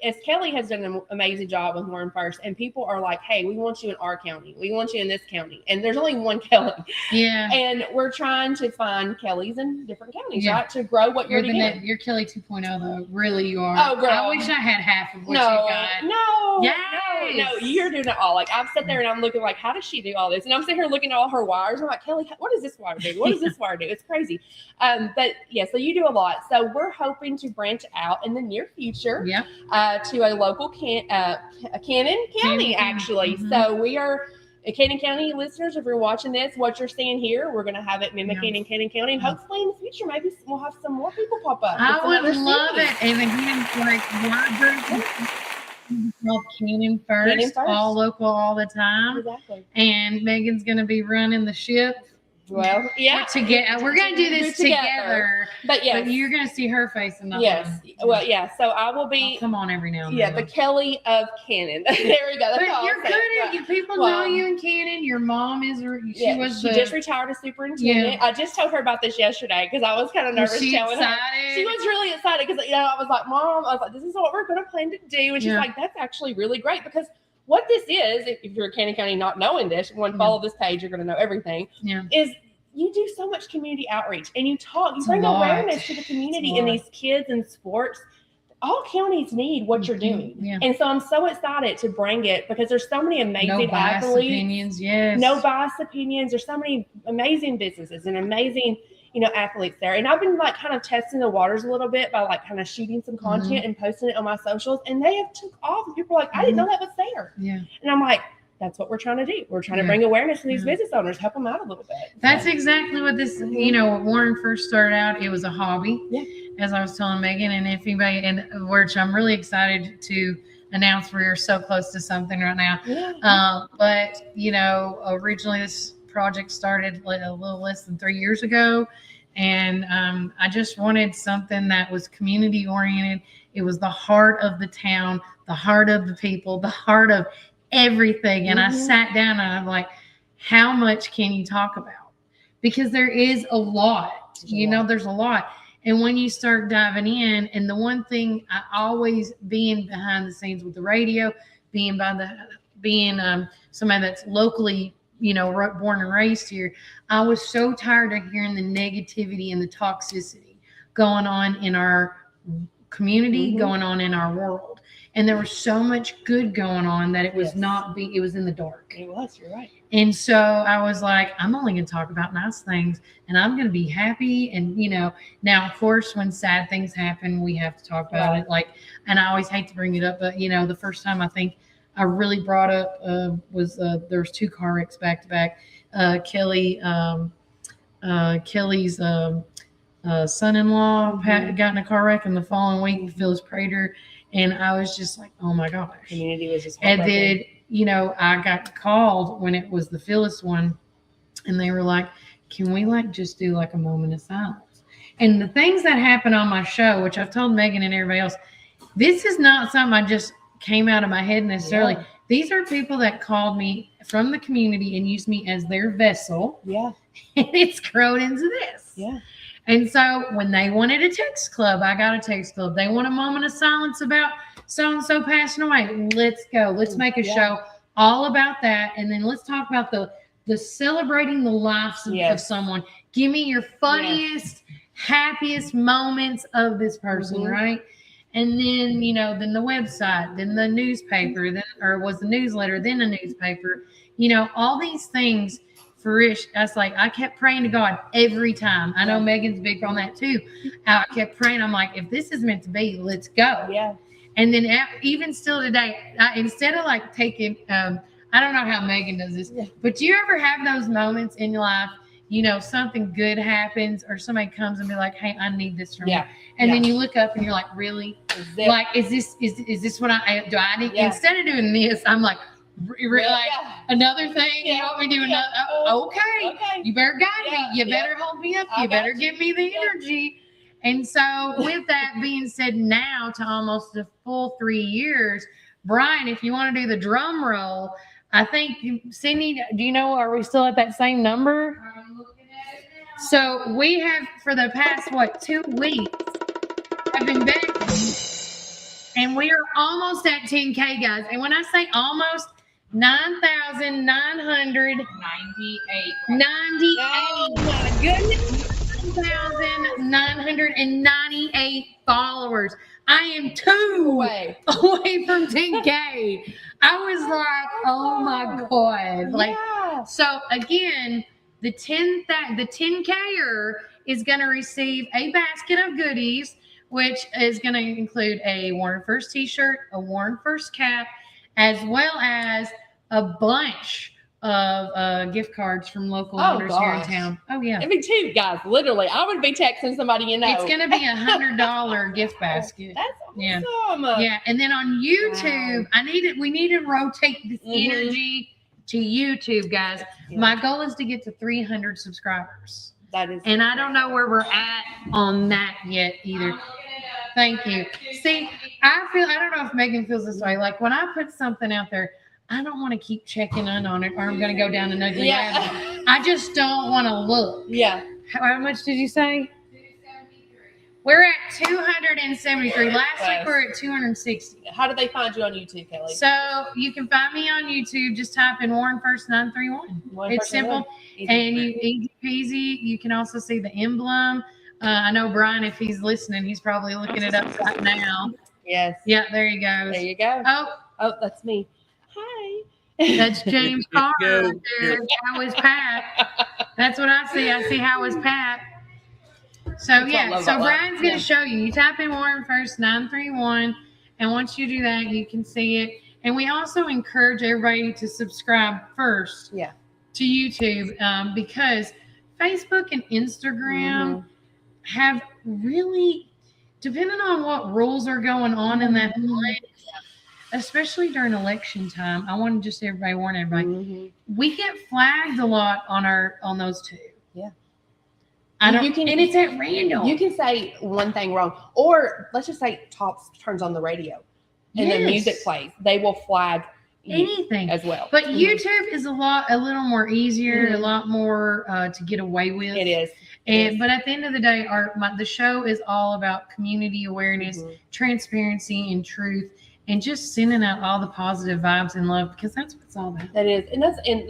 as Kelly has done an amazing job with Warren First, and people are like, hey, we want you in our county. We want you in this county. And there's only one Kelly. Yeah. And we're trying to find Kellys in different counties, right? To grow what you're doing. You're Kelly 2.0, though. Really, you are. Oh, girl. I wish I had half of what you got. No, you're doing it all. Like, I've sat there and I'm looking like, how does she do all this? And I'm sitting here looking at all her wires. I'm like, Kelly, what does this wire do? What does this wire do? It's crazy. But so you do a lot. So we're hoping to branch out in the near future to a local Cannon County, actually. So we are Cannon County listeners. If you're watching this, what you're seeing here, we're going to have it mimicking in Cannon County, and hopefully in the future, maybe we'll have some more people pop up. I would love it. And again, like called Cannon First, all local, all the time. Exactly. And Megan's going to be running the ship. Well, yeah, we're going to do this together. But you're going to see her face in the So I will be. I'll come on every now and then. The Kelly of Cannon. There we go. But you're good at you. People know you in Cannon. Your mom is. She just retired as superintendent. I just told her about this yesterday because I was kind of nervous. Was she excited? She was really excited because I was like, Mom, this is what we're going to plan to do, and she's like, that's actually really great because. What this is, if you're a Cannon County not knowing this, follow this page, you're going to know everything, is you do so much community outreach and you bring awareness to the community and these kids in sports. All counties need what you're doing. Yeah. And so I'm so excited to bring it because there's so many amazing athletes. Opinions, yes. No biased opinions. There's so many amazing businesses and amazing athletes there. And I've been like kind of testing the waters a little bit by like kind of shooting some content and posting it on my socials. And they have took off. And people are like, I didn't know that was there. Yeah. And I'm like, that's what we're trying to do. We're trying to bring awareness to these business owners, help them out a little bit. That's exactly what this, when Warren first started out, it was a hobby, as I was telling Megan. And if anybody, which I'm really excited to announce we're so close to something right now. Yeah. But, originally this project started a little less than 3 years ago. And I just wanted something that was community oriented. It was the heart of the town, the heart of the people, the heart of everything. And I sat down and I'm like, how much can you talk about? Because there is a lot, there's a lot. And when you start diving in, and the one thing I always being behind the scenes with the radio, being somebody that's locally born and raised here. I was so tired of hearing the negativity and the toxicity going on in our community, going on in our world. And there was so much good going on that it was it was in the dark. It was, you're right. And so I was like, I'm only going to talk about nice things and I'm going to be happy. And, now, of course, when sad things happen, we have to talk about it. And I always hate to bring it up, but, the first time I think I really brought up was there was 2 car wrecks back to back. Kelly's son-in-law got in a car wreck, and the following week, Phyllis Prater. And I was just like, oh my gosh. Community was just and then, I got called when it was the Phyllis one, and they were like, can we just do a moment of silence? And the things that happen on my show, which I've told Megan and everybody else, this is not something I just came out of my head necessarily. Yeah. These are people that called me from the community and used me as their vessel. Yeah. And it's grown into this. Yeah. And so when they wanted a text club, I got a text club. They want a moment of silence about so-and-so passing away. Let's go. Let's make a show all about that. And then let's talk about the celebrating the lives of someone. Give me your funniest, happiest moments of this person, right? And then, then the website, then the newspaper, or was the newsletter, then the newspaper, all these things. I kept praying to God every time. I know Megan's big on that too. I kept praying. I'm like, if this is meant to be, let's go. Yeah. And then even still today, instead of taking, I don't know how Megan does this, but do you ever have those moments in your life, something good happens or somebody comes and be like, hey, I need this from you. And then you look up and you're like, really? Is this what I need? Instead of doing this, I'm like, another thing you want me to do another okay, you better guide me, you better hold me up, you better give me the energy. And so with that being said, now to almost a full 3 years, Brian, if you want to do the drum roll, I think Sydney, do you know, are we still at that same number? I'm looking at it now. So we have for the past 2 weeks have been back, and we are almost at 10K, guys. And when I say almost, 9,998. Oh my goodness. 9,998 followers. I am 2 away from 10K. I was like, oh my God. So again, the 10Ker is going to receive a basket of goodies, which is going to include a Warren First t-shirt, a Warren First cap, as well as a bunch of gift cards from local owners here in town. Oh, yeah. I mean, 2 guys, literally. I would be texting somebody, It's going to be $100 gift basket. That's awesome. Yeah. And then on YouTube, we need to rotate this energy to YouTube, guys. My goal is to get to 300 subscribers. And I don't know where we're at on that yet either. Thank you. See, I don't know if Megan feels this way. When I put something out there, I don't want to keep checking in on it, or I'm going to go down an ugly rabbit. I just don't want to look. Yeah. How much did you say? 273. We're at 273. Last week we were at 260. How do they find you on YouTube, Kelly? So you can find me on YouTube. Just type in Warren First 931. It's simple and easy peasy. You can also see the emblem. I know Brian, if he's listening, he's probably looking it up right now. Yes. Yeah, there you go. There you go. Oh, that's me. Hi. That's James Carr right there. How is Pat? That's what I see. I see how is Pat. So Brian's going to show you. You type in Warren First 931, and once you do that, you can see it. And we also encourage everybody to subscribe first to YouTube because Facebook and Instagram have really, depending on what rules are going on in that place, especially during election time, I want to just warn everybody, we get flagged a lot on those 2. Yeah. And it's at random. You can say one thing wrong, or let's just say Tops turns on the radio and the music plays. They will flag anything as well. But YouTube is a little more easier, a lot more to get away with. It is. But at the end of the day, the show is all about community awareness, transparency, and truth. and just sending out all the positive vibes and love, because that's what it's all about. That is, and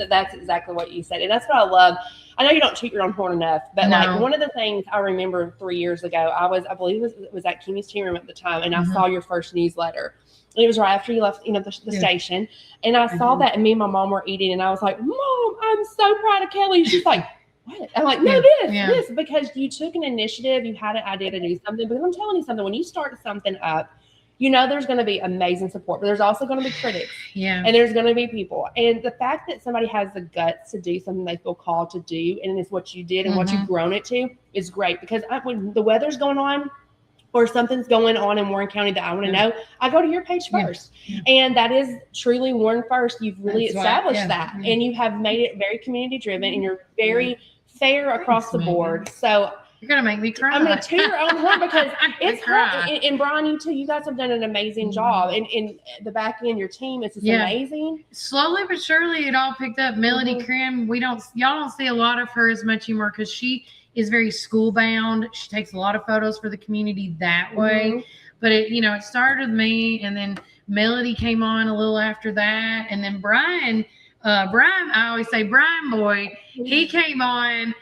that's exactly what you said, and that's what I love. I know you don't toot your own horn enough, but like one of the things I remember 3 years ago, I believe it was at Kimmy's Tea Room at the time, and I saw your first newsletter. And it was right after you left, the station, and I saw that, and me and my mom were eating, and I was like, "Mom, I'm so proud of Kelly." She's like, "What?" I'm like, "No, this," because you took an initiative, you had an idea to do something. Because I'm telling you something, when you start something up, there's going to be amazing support, but there's also going to be critics. Yeah. And there's going to be people. And the fact that somebody has the guts to do something they feel called to do, and it's what you did and what you've grown it to, is great. Because when the weather's going on or something's going on in Warren County that I want to know, I go to your page first. Yeah. And that is truly Warren First. You've really established that. Yeah. And you have made it very community driven, and you're very fair across the board. So you're going to make me cry. I'm going to toot your own horn because it's hard. And Brian, you too, you guys have done an amazing job. And in the back end, your team is just amazing. Slowly but surely, it all picked up. Melody Krim, y'all don't see a lot of her as much anymore because she is very school bound. She takes a lot of photos for the community that way. But it started with me, and then Melody came on a little after that. And then Brian, I always say Brian boy, he came on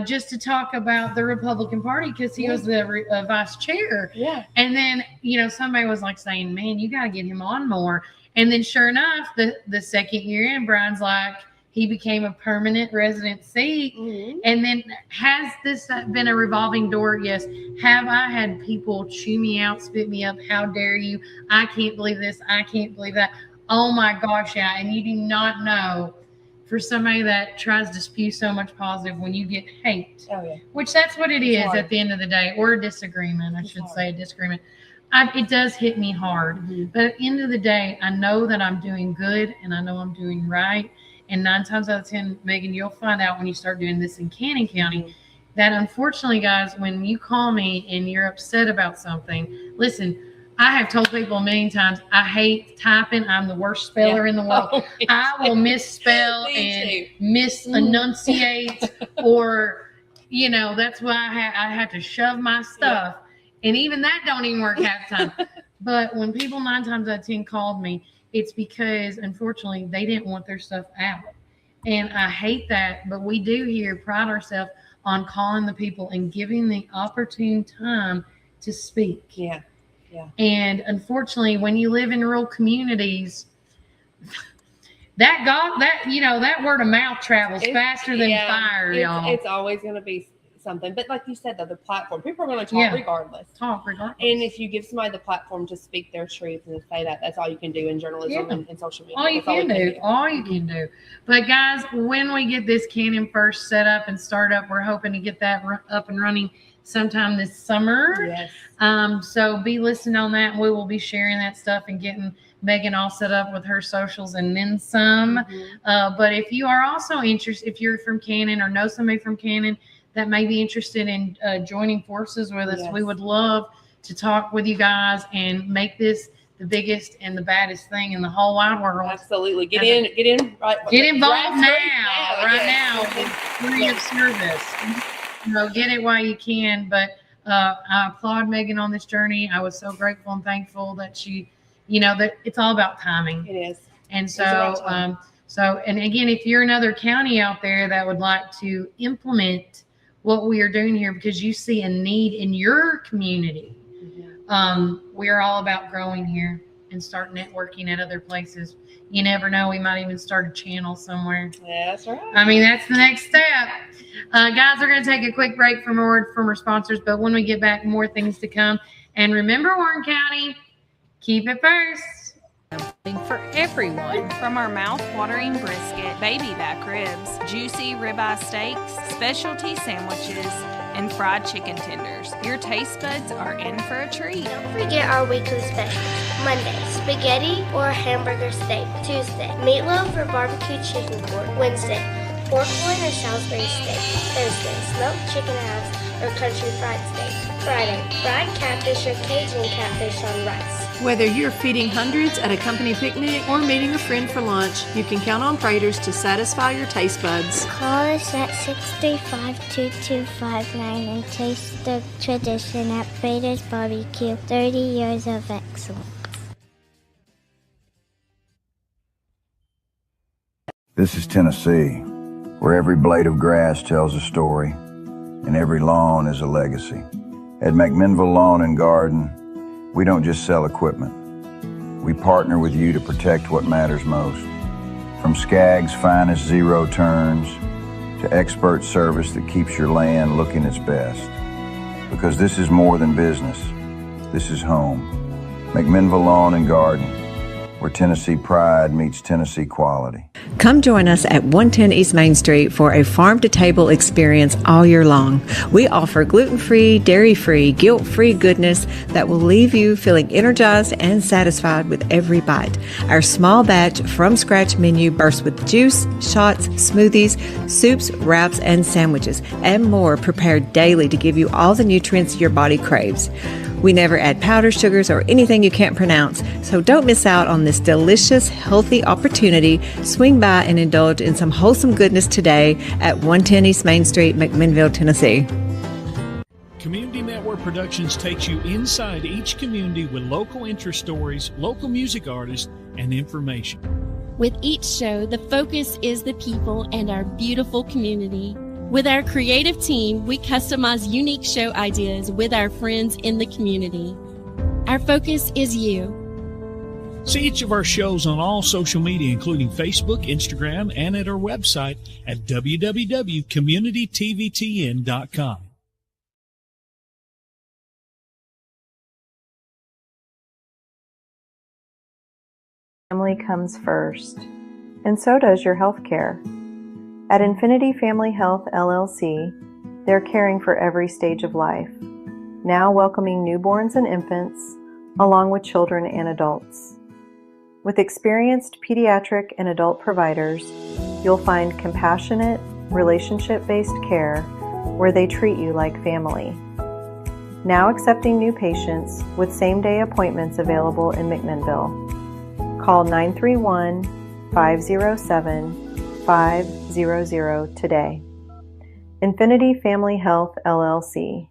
just to talk about the Republican Party because he was the vice chair. Yeah. And then, somebody was like saying, man, you got to get him on more. And then sure enough, the second year in, Brian's like, he became a permanent resident seat. And then has this been a revolving door? Yes. Have I had people chew me out, spit me up? How dare you? I can't believe this. I can't believe that. Oh my gosh. Yeah. And you do not know, for somebody that tries to spew so much positive, when you get hate, which that's what it is at the end of the day, or a disagreement, I should say a disagreement. It does hit me hard, but at the end of the day, I know that I'm doing good and I know I'm doing right. And 9 times out of 10, Megan, you'll find out when you start doing this in Cannon County that unfortunately, guys, when you call me and you're upset about something, listen, I have told people a million times, I hate typing. I'm the worst speller in the world. I will misspell and misenunciate, or, that's why I have to shove my stuff. And even that don't even work half the time. But when people 9 times out of 10 called me, it's because, unfortunately, they didn't want their stuff out. And I hate that. But we do here pride ourselves on calling the people and giving the opportune time to speak. Yeah. And unfortunately, when you live in rural communities, that word of mouth travels faster than fire, y'all. It's always going to be something. But like you said, the platform, people are going to talk regardless. And if you give somebody the platform to speak their truth and to say that, that's all you can do in journalism and social media. All you can do. But guys, when we get this Cannon First set up and start up, we're hoping to get that up and running sometime this summer. Yes. So be listening on that. We will be sharing that stuff and getting Megan all set up with her socials and then some. But if you are also interested, if you're from Cannon or know somebody from Cannon that may be interested in joining forces with us, we would love to talk with you guys and make this the biggest and the baddest thing in the whole wide world. Absolutely. Get involved now. Free of service. Get it while you can. But I applaud Megan on this journey. I was so grateful and thankful that she, that it's all about timing. It is. And so, and again, if you're another county out there that would like to implement what we are doing here because you see a need in your community, we are all about growing here and start networking at other places. You never know, we might even start a channel somewhere. Yeah, that's right. I mean, that's the next step. Guys, we're going to take a quick break from our sponsors, but when we get back, more things to come. And remember, Warren County, keep it first. For everyone, from our mouth-watering brisket, baby back ribs, juicy ribeye steaks, specialty sandwiches, and fried chicken tenders, your taste buds are in for a treat. Don't forget our weekly specials. Monday, spaghetti or hamburger steak. Tuesday, meatloaf or barbecue chicken pork. Wednesday, pork loin or Salisbury steak. Thursday, smoked chicken halves or country fried steak. Friday, fried catfish or Cajun catfish on rice. Whether you're feeding hundreds at a company picnic or meeting a friend for lunch, you can count on Praters to satisfy your taste buds. Call us at 635-2259 and taste the tradition at Praters Barbecue. 30 years of excellence. This is Tennessee, where every blade of grass tells a story and every lawn is a legacy. At McMinnville Lawn and Garden, we don't just sell equipment. We partner with you to protect what matters most. From Skag's finest zero turns to expert service that keeps your land looking its best. Because this is more than business. This is home. McMinnville Lawn and Garden, where Tennessee pride meets Tennessee quality. Come join us at 110 East Main Street for a farm-to-table experience all year long. We offer gluten-free, dairy-free, guilt-free goodness that will leave you feeling energized and satisfied with every bite. Our small batch from-scratch menu bursts with juice, shots, smoothies, soups, wraps, and sandwiches, and more prepared daily to give you all the nutrients your body craves. We never add powder sugars or anything you can't pronounce, so don't miss out on this delicious, healthy opportunity. Swing by and indulge in some wholesome goodness today at 110 East Main Street, McMinnville, Tennessee. Community Network Productions takes you inside each community with local interest stories, local music artists, and information. With each show, the focus is the people and our beautiful community. With our creative team, we customize unique show ideas with our friends in the community. Our focus is you. See each of our shows on all social media, including Facebook, Instagram, and at our website at www.communitytvtn.com. Family comes first, and so does your health care. At Infinity Family Health LLC, they're caring for every stage of life, now welcoming newborns and infants, along with children and adults. With experienced pediatric and adult providers, you'll find compassionate, relationship-based care where they treat you like family. Now accepting new patients with same-day appointments available in McMinnville. Call 931-507-500 today. Infinity Family Health LLC,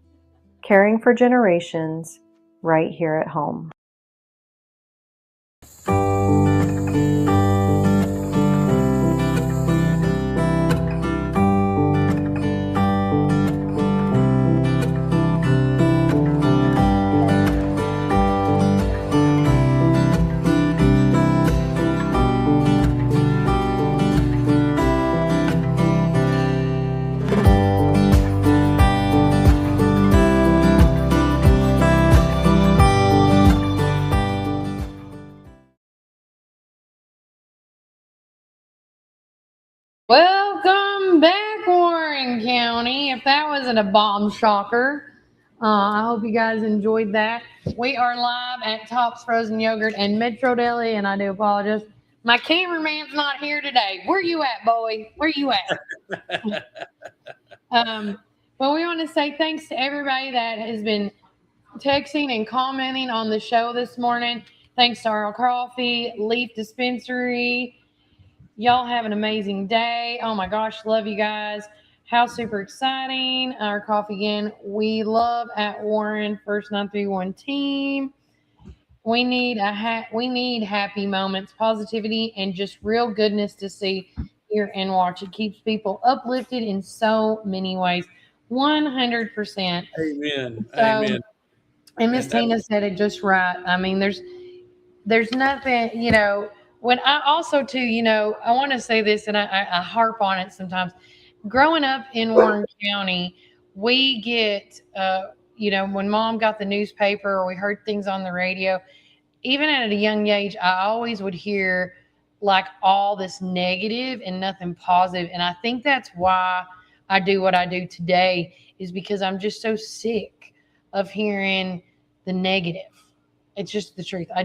caring for generations right here at home. Welcome back, Warren County. If that wasn't a bomb shocker, I hope you guys enjoyed that. We are live at Tops Frozen Yogurt and Metro Deli, and I do apologize. My cameraman's not here today. Where you at, boy? Where you at? Well, we want to say thanks to everybody that has been texting and commenting on the show this morning. Thanks to Earl Coffee, Leaf Dispensary. Y'all have an amazing day. Oh my gosh, love you guys. How super exciting. Our coffee again. We love at Warren First 931 team. We need happy moments, positivity, and just real goodness to see, hear, and watch. It keeps people uplifted in so many ways. 100%. Amen. So, Amen. And Miss Tina said it just right. I mean, there's nothing, when I also too, I want to say this, and I harp on it sometimes. Growing up in Warren County, we get, when mom got the newspaper or we heard things on the radio, even at a young age, I always would hear like all this negative and nothing positive. And I think that's why I do what I do today, is because I'm just so sick of hearing the negative. It's just the truth. I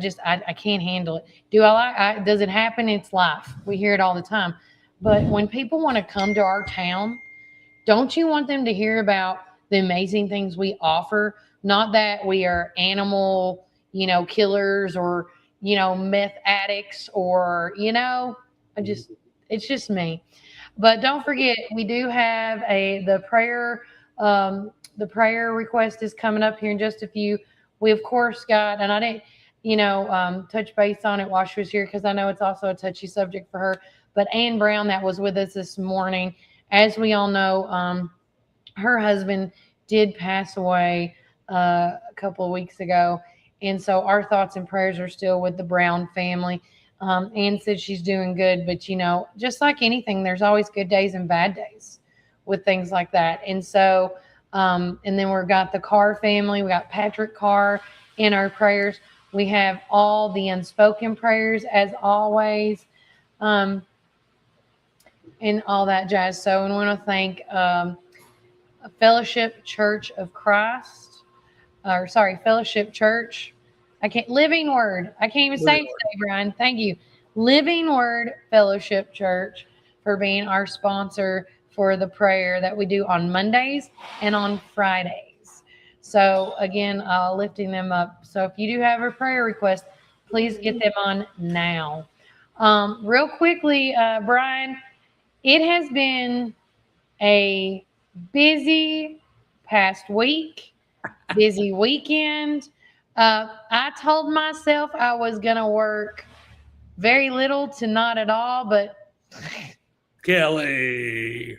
can't handle it. Does it happen? It's life. We hear it all the time. But when people want to come to our town, don't you want them to hear about the amazing things we offer? Not that we are animal, killers or, meth addicts or, it's just me. But don't forget, we do have the prayer request is coming up here in just a few. We, of course, got, and I didn't, touch base on it while she was here because I know it's also a touchy subject for her. But Ann Brown, that was with us this morning, as we all know, her husband did pass away a couple of weeks ago. And so our thoughts and prayers are still with the Brown family. Ann said she's doing good, but just like anything, there's always good days and bad days with things like that. And so, and then we've got the Carr family. We got Patrick Carr in our prayers. We have all the unspoken prayers as always, and all that jazz. So I want to thank Fellowship Church of Christ, Fellowship Church. Living Word. I can't even say it today, Brian. Thank you. Living Word Fellowship Church for being our sponsor for the prayer that we do on Mondays and on Fridays. So again, lifting them up. So if you do have a prayer request, please get them on now. Real quickly, Brian, it has been a busy past week, busy weekend. I told myself I was going to work very little to not at all, but Kelly.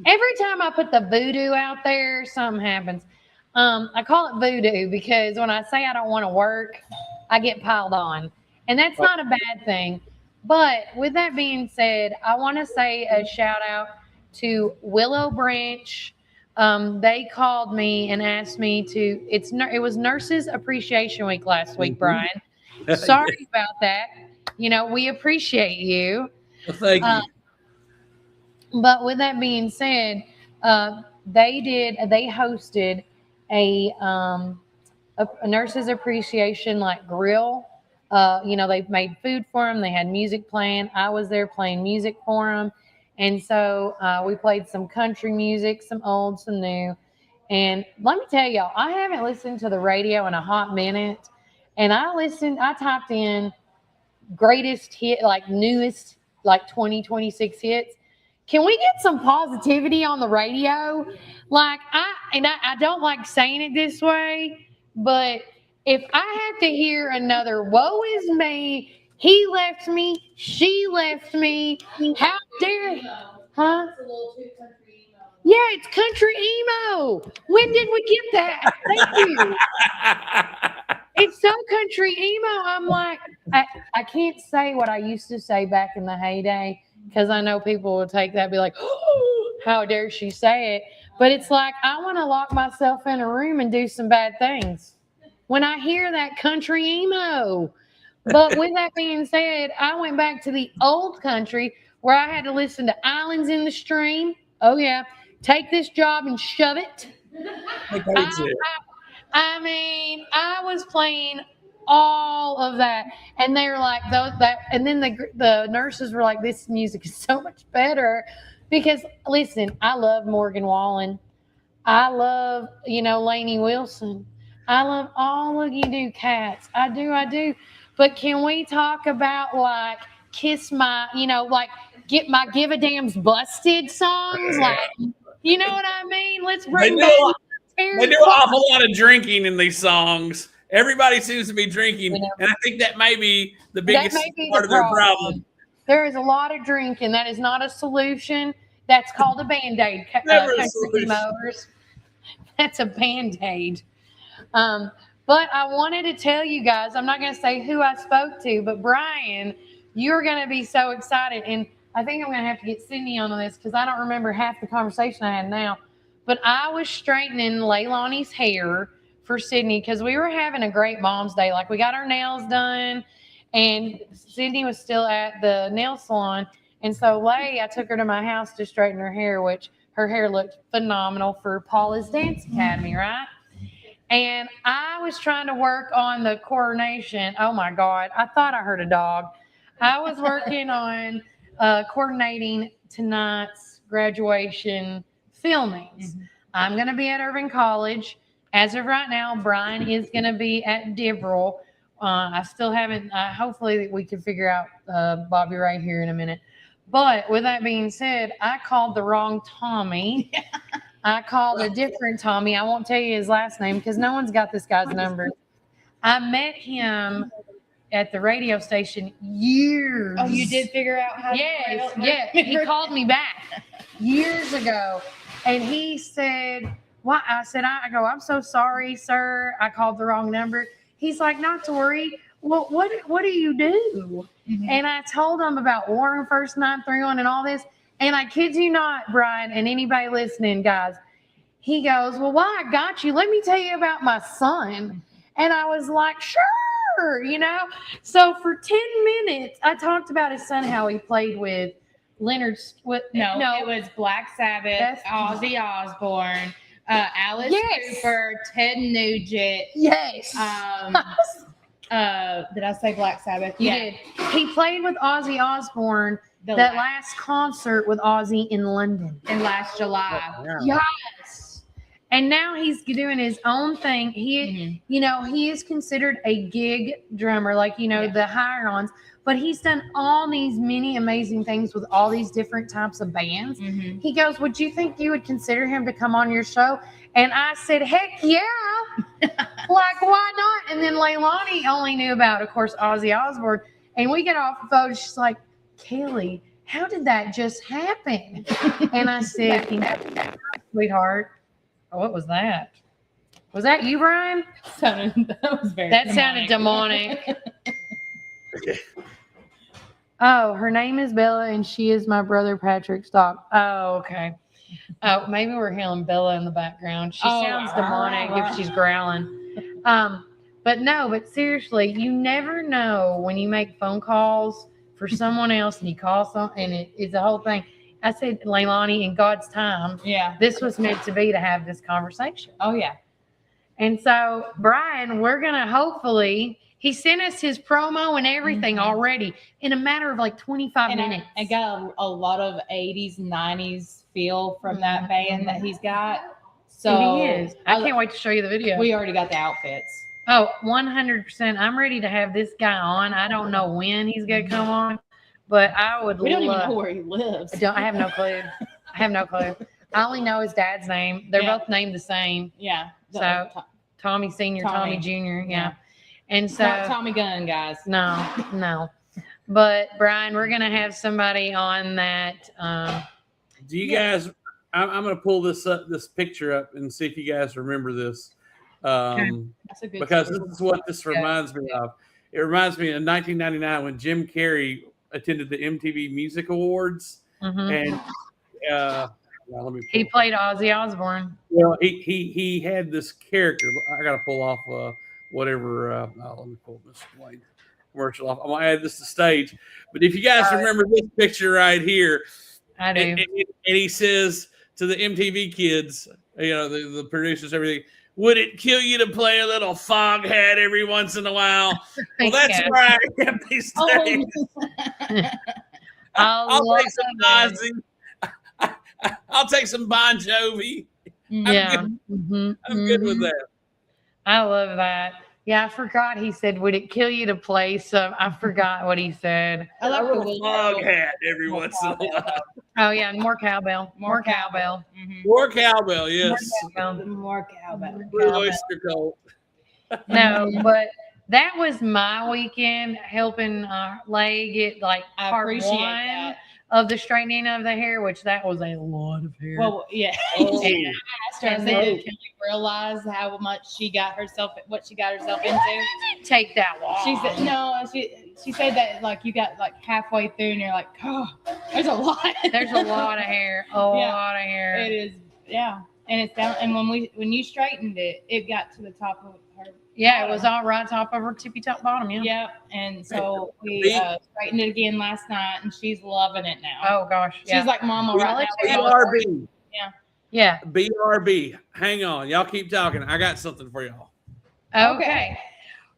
Every time I put the voodoo out there, something happens. I call it voodoo because when I say I don't want to work, I get piled on. And that's not a bad thing. But with that being said, I want to say a shout out to Willow Branch. They called me and asked me to, it was Nurses Appreciation Week last week, Brian. Sorry about that. We appreciate you. Well, thank you. But with that being said, they hosted a nurses appreciation grill. They made food for them. They had music playing. I was there playing music for them. And so we played some country music, some old, some new. And let me tell y'all, I haven't listened to the radio in a hot minute. And I typed in greatest hit, newest, 2026 hits. Can we get some positivity on the radio? I don't like saying it this way, but if I have to hear another woe is me, he left me, she left me, how dare, huh? Yeah, it's country emo. When did we get that? Thank you. It's so country emo. I'm like, I can't say what I used to say back in the heyday because I know people will take that and be like, oh, how dare she say it? But it's like, I want to lock myself in a room and do some bad things when I hear that country emo. But with that being said, I went back to the old country where I had to listen to Islands in the Stream. Oh, yeah. Take this job and shove it. I mean, I was playing all of that, and they were like, and then the nurses were like, this music is so much better because, listen, I love Morgan Wallen. I love, Lainey Wilson. I love all of you do cats. I do. But can we talk about kiss my, get my give a damn's busted songs? You know what I mean? Let's bring back. They do an awful lot of drinking in these songs. Everybody seems to be drinking, and I think that may be the biggest part of their problem. There is a lot of drinking. That is not a solution. That's called a Band-Aid. Motors. That's a Band-Aid. But I wanted to tell you guys, I'm not going to say who I spoke to, but Brian, you're going to be so excited. And I think I'm going to have to get Sydney on this because I don't remember half the conversation I had now. But I was straightening Leilani's hair for Sydney because we were having a great mom's day. We got our nails done, and Sydney was still at the nail salon. And so I took her to my house to straighten her hair, which her hair looked phenomenal for Paula's Dance Academy, right? And I was trying to work on the coordination. Oh, my God. I thought I heard a dog. I was working on coordinating tonight's graduation filmings. I'm going to be at Irving College. As of right now, Brian is going to be at Dibrel. I still haven't, hopefully we can figure out Bobby right here in a minute. But with that being said, I called the wrong Tommy. I called a different Tommy. I won't tell you his last name because no one's got this guy's number. I met him at the radio station years. Oh, you did figure out how Yes, to yeah. He called me back years ago, and he said, "What?" I said, "I go. I'm so sorry, sir. I called the wrong number." He's like, "Not to worry. Well, what do you do?" Mm-hmm. And I told him about Warren First 931 and all this. And I kid you not, Brian, and anybody listening, guys. He goes, "Well, while I got you, let me tell you about my son." And I was like, "Sure," you know. So for 10 minutes, I talked about his son, how he played with Leonard. No, it was Black Sabbath, Ozzy Osbourne, Alice Cooper, Ted Nugent. Yes. Did I say Black Sabbath? You did. He played with Ozzy Osbourne that last concert with Ozzy in London. In last July. Yes. And now he's doing his own thing. He, you know, he is considered a gig drummer, like, you know, the hire-ons. But he's done all these many amazing things with all these different types of bands. He goes, "Would you think you would consider him to come on your show?" And I said, "Heck yeah." Like, why not? And then Leilani only knew about, of course, Ozzy Osbourne. And we get off the phone. She's like, "Kaylee, how did that just happen?" And I said, "Sweetheart, what was that? Was that you, Brian?" That was very That sounded demonic. "Oh, her name is Bella, and she is my brother Patrick's dog." Oh, okay. Oh, maybe we're hearing Bella in the background. She sounds demonic if she's growling. But seriously, you never know when you make phone calls for someone else and you call some, and it's a whole thing. I said, Leilani, in God's time, this was meant to be to have this conversation. Oh, yeah. And so, Brian, we're going to hopefully, he sent us his promo and everything already in a matter of like 25 minutes. I got a lot of 80s, 90s feel from that band that he's got. So And he is. I can't wait to show you the video. We already got the outfits. Oh, 100%. I'm ready to have this guy on. I don't know when he's going to come on, but I would We don't even know where he lives. I have no clue. I only know his dad's name. They're both named the same. Yeah. So Tommy Sr., Tommy Jr., yeah. And so Not Tommy Gunn, guys. No. But Brian, we're going to have somebody on that. Do you guys, I'm going to pull this picture up and see if you guys remember this. That's a good because story. this is what this reminds me of. It reminds me of 1999 when Jim Carrey attended the MTV Music Awards. And let me he played Ozzy Osbourne. Well, he had this character. I got to pull off whatever. Let me pull this Wayne commercial off. I'm gonna add this to stage. But if you guys remember this picture right here, I do. And he says to the MTV kids, you know, the producers, everything, "Would it kill you to play a little fog hat every once in a while?" Well, that's where I am these days. I'll take some Ozzy. I'll take some Bon Jovi. Yeah. I'm good with that. I love that. Yeah, I forgot he said, "Would it kill you to play some?" I forgot what he said. I like a fog hat every once in a while. Oh, yeah, and more cowbell. More cowbell. More cowbell, yes. More cowbell. Blue oyster cult. No, but that was my weekend helping Lay get like I part appreciate one that. of the straightening of the hair, which that was a lot of hair. Well, yeah. Oh. I asked her, I said, "Did Kelly realize how much what she got herself into?" Take that walk. She said, no, she said that like you got like halfway through and you're like, "Oh, there's a lot." There's a lot of hair. A lot of hair. It is, yeah. And it's down, and when you straightened it, it got to the top of her. Yeah, it was all right top of her tippy top bottom. Yeah. Yep. And so we straightened it again last night, and she's loving it now. Oh gosh. She's like Mama right now. BRB. Yeah. Yeah. BRB. Hang on. Y'all keep talking. I got something for y'all. Okay.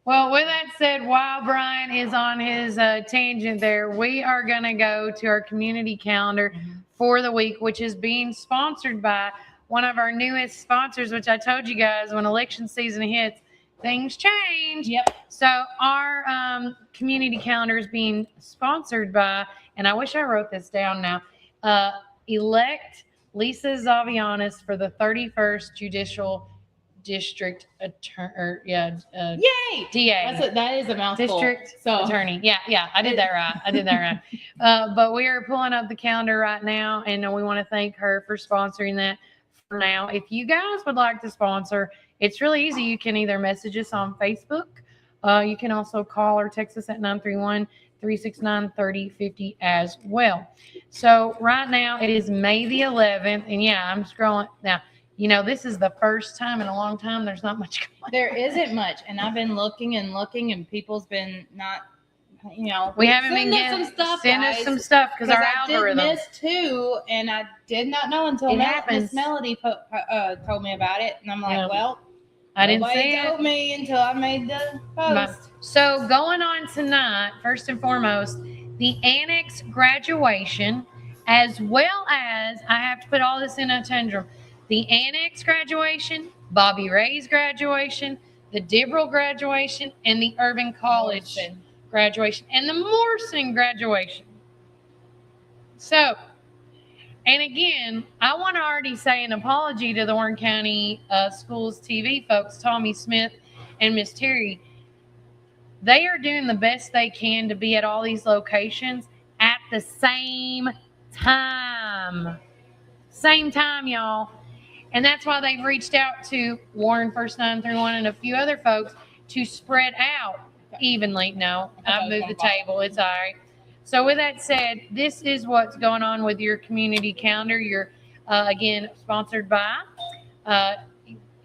Well, with that said, while Brian is on his tangent there, we are going to go to our community calendar for the week, which is being sponsored by one of our newest sponsors, which I told you guys when election season hits, things change. Yep. So our community calendar is being sponsored by, and I wish I wrote this down now, elect Lisa Zavianis for the 31st Judicial district attorney. Yay! DA. That is a mouthful. District attorney. Yeah, I did that right. But we are pulling up the calendar right now, and we want to thank her for sponsoring that for now. If you guys would like to sponsor, it's really easy. You can either message us on Facebook. You can also call or text us at 931-369-3050 as well. So right now it is May the 11th, and yeah, I'm scrolling now. This is the first time in a long time there's not much going on. There isn't much, and I've been looking, and people's been not, we haven't been getting send us some stuff because our algorithm. I did miss 2, and I did not know until Miss Melody told me about it, and I'm like, well, I didn't see nobody told me until I made the post. So going on tonight, first and foremost, the annex graduation, as well as I have to put all this in a tundrum. The annex graduation, Bobby Ray's graduation, the Dibble graduation, and the Urban College graduation, and the Morrison graduation. So, and again, I want to already say an apology to the Warren County Schools TV folks, Tommy Smith and Miss Terry. They are doing the best they can to be at all these locations at the same time. Same time, y'all. And that's why they've reached out to Warren First 931 and a few other folks to spread out evenly. No, I moved the table. It's all right. So with that said, this is what's going on with your community calendar. You're, again, sponsored by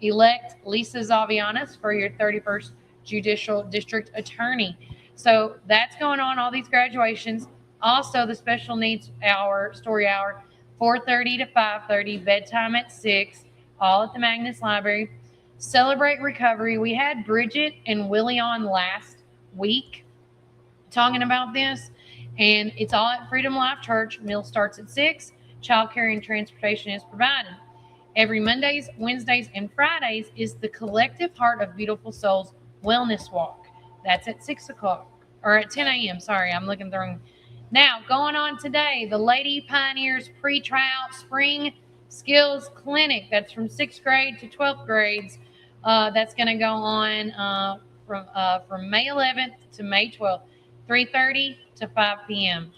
elect Lisa Zavianis for your 31st Judicial District Attorney. So that's going on, all these graduations. Also, the special needs hour, story hour, 4:30 to 5:30, bedtime at 6, all at the Magnus Library. Celebrate Recovery. We had Bridget and Willie on last week talking about this, and it's all at Freedom Life Church. Meal starts at 6. Childcare and transportation is provided. Every Mondays, Wednesdays, and Fridays is the Collective Heart of Beautiful Souls Wellness Walk. That's at 6 o'clock, or at 10 a.m. Sorry, I'm looking through. Now, going on today, the Lady Pioneers Pre-Tryout Spring Skills Clinic. That's from 6th grade to 12th grades. That's going to go on from May 11th to May 12th, 3:30 to 5 p.m.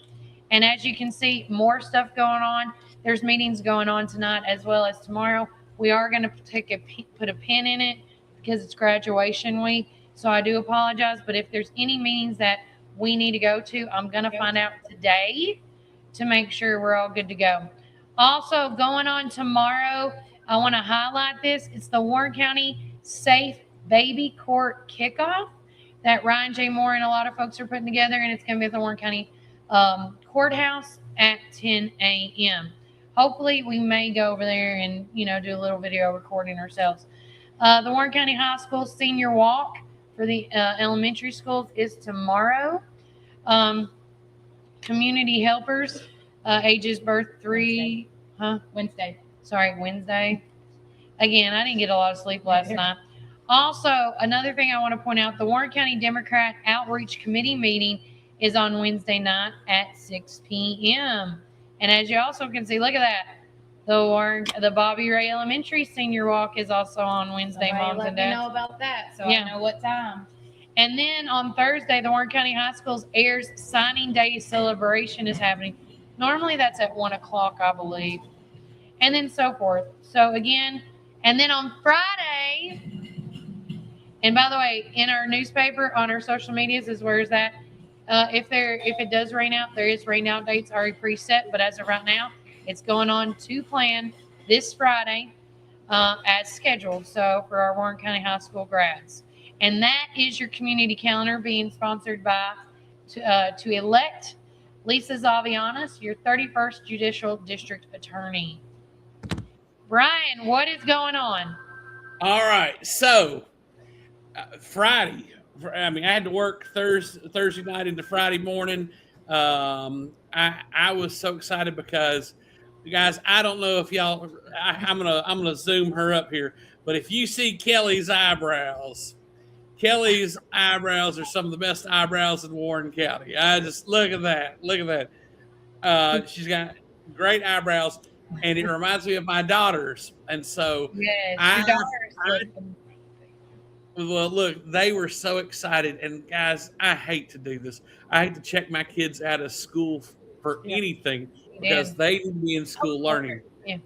And as you can see, more stuff going on. There's meetings going on tonight as well as tomorrow. We are going to put a pin in it because it's graduation week. So I do apologize, but if there's any meetings that we need to go to, I'm going to find out today to make sure we're all good to go. Also, going on tomorrow, I want to highlight this. It's the Warren County Safe Baby Court Kickoff that Ryan J. Moore and a lot of folks are putting together, and it's going to be at the Warren County Courthouse at 10 a.m. Hopefully, we may go over there and, do a little video recording ourselves. The Warren County High School Senior Walk for the elementary schools is tomorrow. Community helpers, ages birth 3, Wednesday. Wednesday. Again, I didn't get a lot of sleep last night. Also, another thing I want to point out, the Warren County Democrat Outreach Committee meeting is on Wednesday night at 6 p.m. And as you also can see, look at that. The Bobby Ray Elementary Senior Walk is also on Wednesday, moms and dads. Let me know about that so I know what time. And then on Thursday, the Warren County High School's Airs Signing Day celebration is happening. Normally that's at 1 o'clock, I believe. And then so forth. So again, and then on Friday, and by the way, in our newspaper, on our social medias is where is that? If it does rain out, there is rain out dates already preset, but as of right now, it's going on to plan this Friday as scheduled. So for our Warren County High School grads. And that is your community calendar being sponsored by to elect Lisa Zavianis, your 31st Judicial District Attorney. Brian, what is going on? All right. So Friday, I had to work Thursday night into Friday morning. I was so excited because, guys, I don't know if y'all. I'm gonna zoom her up here, but if you see Kelly's eyebrows are some of the best eyebrows in Warren County. I just look at that. She's got great eyebrows. and it reminds me of my daughters. And so Yes, your daughters. well, look, they were so excited. And guys, I hate to do this. I hate to check my kids out of school for anything because they need to be in school learning. Yeah.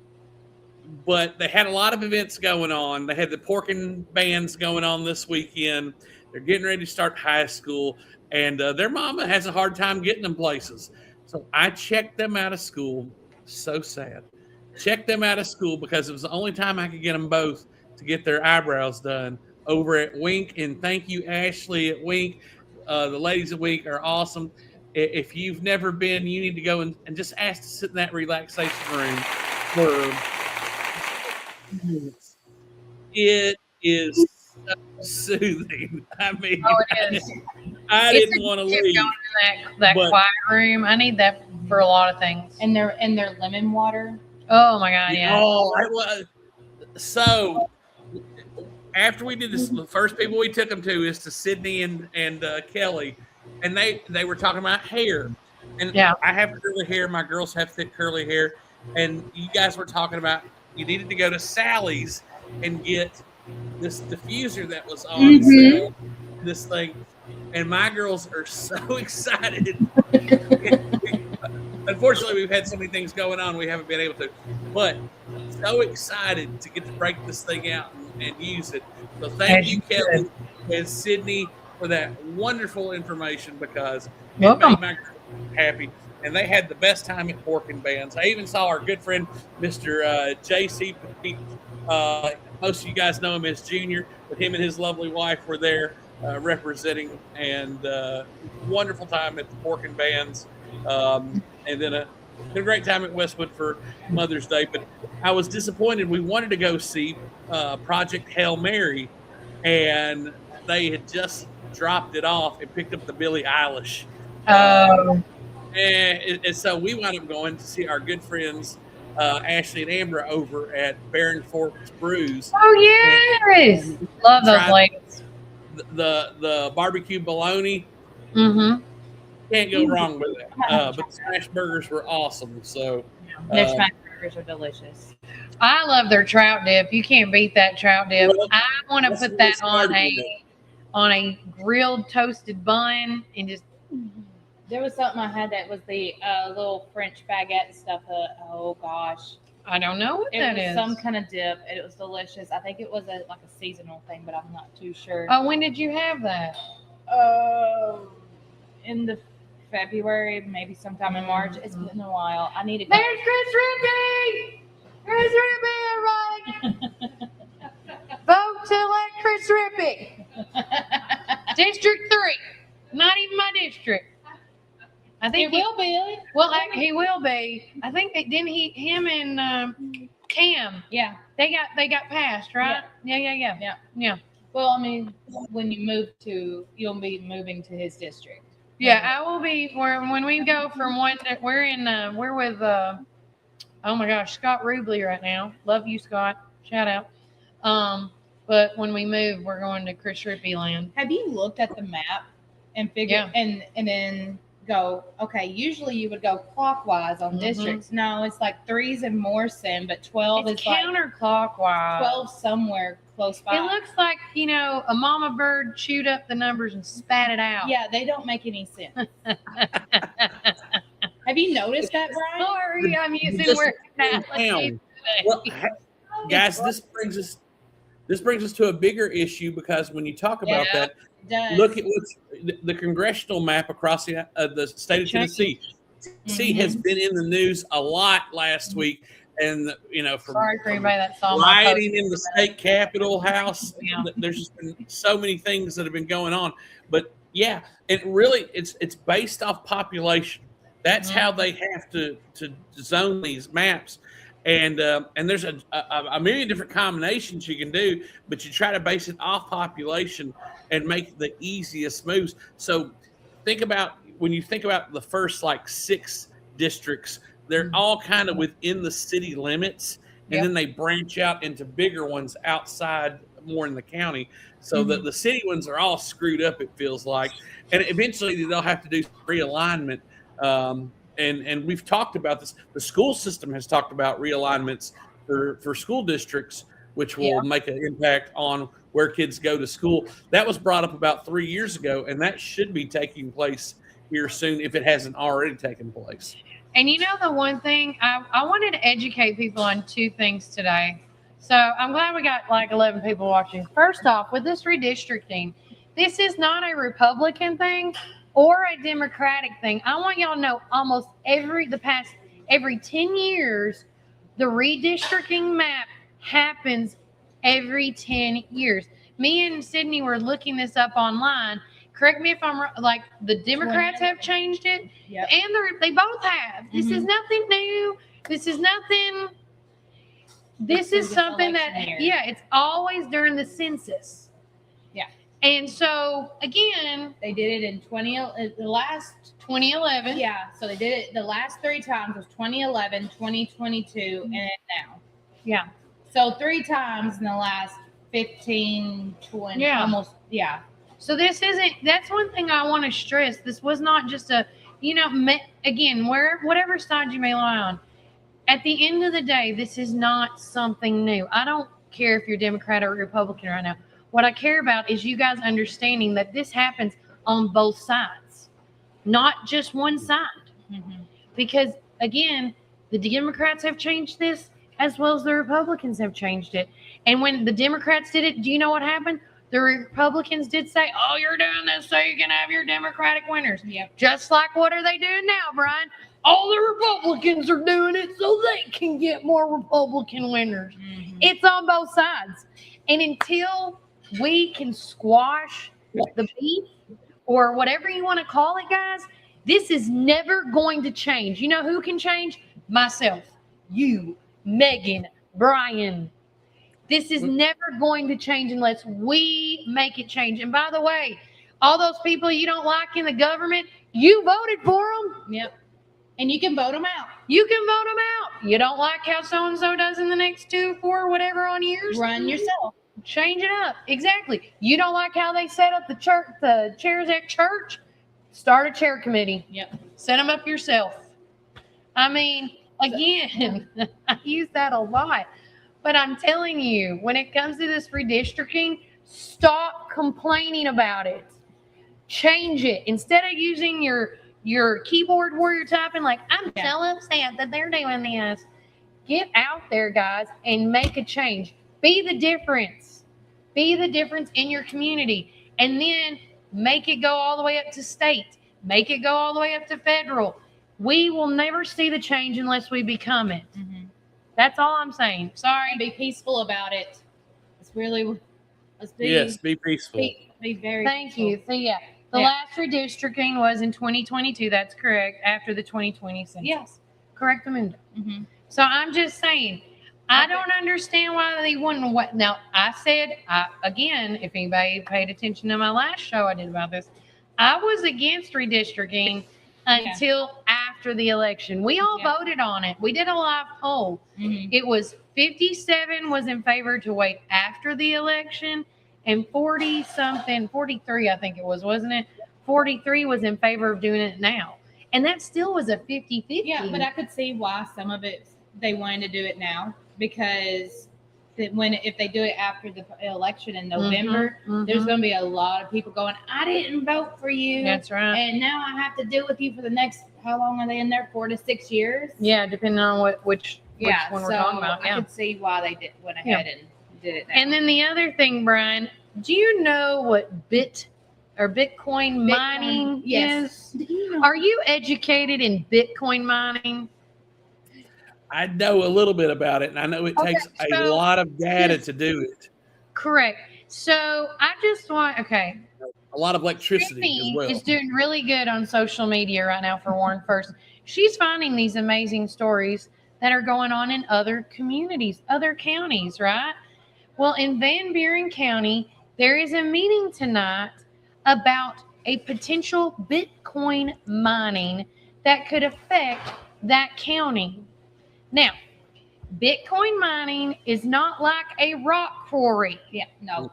But they had a lot of events going on. They had the porking bands going on this weekend. They're getting ready to start high school, and their mama has a hard time getting them places. So I checked them out of school. So sad. Checked them out of school because it was the only time I could get them both to get their eyebrows done over at Wink. And thank you, Ashley, at Wink. The ladies at Wink are awesome. If you've never been, you need to go and just ask to sit in that relaxation room for minutes. It is so soothing. I mean, it is. I didn't want to leave. Going in that quiet room. I need that for a lot of things. And their lemon water. Oh my God, yeah. Oh, I was so. After we did this, the first people we took them to is to Sydney and Kelly, and they were talking about hair, and I have curly hair. My girls have thick curly hair, and you guys were talking about you needed to go to Sally's and get this diffuser that was on sale, this thing, and my girls are so excited. Unfortunately, we've had so many things going on, we haven't been able to, but so excited to get to break this thing out and use it. So thank you, Kelly and Sydney, for that wonderful information because it made my girls happy. And they had the best time at porking bands. I even saw our good friend, Mr. J.C. Petit. Most of you guys know him as Junior, but him and his lovely wife were there representing, and wonderful time at the porking bands. And then a great time at Westwood for Mother's Day. But I was disappointed. We wanted to go see Project Hail Mary, and they had just dropped it off and picked up the Billie Eilish. And so we wound up going to see our good friends Ashley and Amber over at Barron Forks Brews. Oh yes, love those ladies. The barbecue bologna. Mm-hmm. Can't go wrong with it. But the smash burgers were awesome. So their smash burgers are delicious. I love their trout dip. You can't beat that trout dip. Well, I want to put that on a grilled toasted bun and just. There was something I had that was the little French baguette stuff. Oh gosh, I don't know what that is. It was some kind of dip, and it was delicious. I think it was like a seasonal thing, but I'm not too sure. Oh, when did you have that? In the February, maybe sometime in March. It's been a while. I need to. There's Chris Rippey. Chris Rippey, everybody. Vote to elect Chris Rippey. District 3. Not even my district. I think he will be. Well, he will be. I think him and Cam. Yeah, they got passed, right? Yeah. Well, I mean, when you you'll be moving to his district. Yeah, I will be. When we go from one, we're with oh my gosh, Scott Rubley right now. Love you, Scott. Shout out. But when we move, we're going to Chris Rippey land. Have you looked at the map and figured and then go, okay, usually you would go clockwise on districts. No, it's like 3's in Morrison, but 12 it's is like counterclockwise. 12 somewhere close by. It looks like, a mama bird chewed up the numbers and spat it out. Yeah, they don't make any sense. Have you noticed that, Brian? Sorry, I'm using word analogy. Well, guys, this brings us to a bigger issue because when you talk about that, look at what's the congressional map across the state of Tennessee. Tennessee has been in the news a lot last week, and from sorry for anybody that saw rioting in the state capitol house. There's just been so many things that have been going on, but it's based off population. That's how they have to zone these maps. And there's a million different combinations you can do, but you try to base it off population and make the easiest moves. So when you think about the first 6 districts, they're all kind of within the city limits, and then they branch out into bigger ones outside, more in the county. So the city ones are all screwed up, it feels like, and eventually they'll have to do realignment. and we've talked about this. The school system has talked about realignments for school districts, which will make an impact on where kids go to school. That was brought up about 3 years ago, and that should be taking place here soon if it hasn't already taken place. And you know, the one thing I wanted to educate people on two things today. So I'm glad we got like 11 people watching. First off, with this redistricting, this is not a Republican thing or a Democratic thing. I want y'all to know almost every 10 years, the redistricting map happens every 10 years. Me and Sydney were looking this up online. Correct me if I'm wrong. Like the Democrats have changed it, and they both have. This is nothing new. This is nothing. This is something that it's always during the census. Yeah. And so again, they did it in 2011. Yeah. So they did it the last 3 times was 2011, 2022, and now. Yeah. So 3 times in the last 15, 20, almost. Yeah. So that's one thing I want to stress. This was not just again, whatever side you may lie on, at the end of the day, this is not something new. I don't care if you're Democrat or Republican right now. What I care about is you guys understanding that this happens on both sides, not just one side. Because again, the Democrats have changed this as well as the Republicans have changed it. And when the Democrats did it, do you know what happened? The Republicans did say, oh, you're doing this so you can have your Democratic winners. Yep. Just like what are they doing now, Brian? All the Republicans are doing it so they can get more Republican winners. It's on both sides. And until we can squash the beef or whatever you want to call it, guys, this is never going to change. You know who can change? Myself, you, Megan, Brian. This is never going to change unless we make it change. And by the way, all those people you don't like in the government, you voted for them. Yep. And you can vote them out. You can vote them out. You don't like how so-and-so does in the next 2, 4, whatever on years? Run yourself. Change it up. Exactly. You don't like how they set up the chairs at church? Start a chair committee. Yep. Set them up yourself. I mean, again, I use that a lot. But I'm telling you, when it comes to this redistricting, stop complaining about it. Change it. Instead of using your keyboard warrior typing like, I'm so upset that they're doing this. Get out there, guys, and make a change. Be the difference. Be the difference in your community. And then make it go all the way up to state. Make it go all the way up to federal. We will never see the change unless we become it. That's all I'm saying. Sorry. And be peaceful about it. Let's be peaceful. Be very Thank peaceful. you. So the last redistricting was in 2022. That's correct. After the 2020 census. Yes. Correct, Amanda. So I'm just saying, I don't understand why they wouldn't. Now, I said, again, if anybody paid attention to my last show I did about this, I was against redistricting until after the election. We all voted on it. We did a live poll. It was 57 was in favor to wait after the election, and 43, I think it was, wasn't it? 43 was in favor of doing it now. And that still was a 50-50. Yeah, but I could see why some of it they wanted to do it now, because if they do it after the election in November, there's going to be a lot of people going, I didn't vote for you. That's right. And now I have to deal with you for the next, how long are they in there? 4 to 6 years? Yeah, depending on which one we're talking about. I could see why they went ahead and did it now. And then the other thing, Brian, do you know what Bitcoin mining yes. is? Are you educated in Bitcoin mining? I know a little bit about it, and I know it takes a lot of data to do it. Correct. So I just want, a lot of electricity as well. Is doing really good on social media right now for Warren First. She's finding these amazing stories that are going on in other communities, other counties, right? Well, in Van Buren County, there is a meeting tonight about a potential Bitcoin mining that could affect that county. Now, Bitcoin mining is not like a rock quarry. Yeah, no.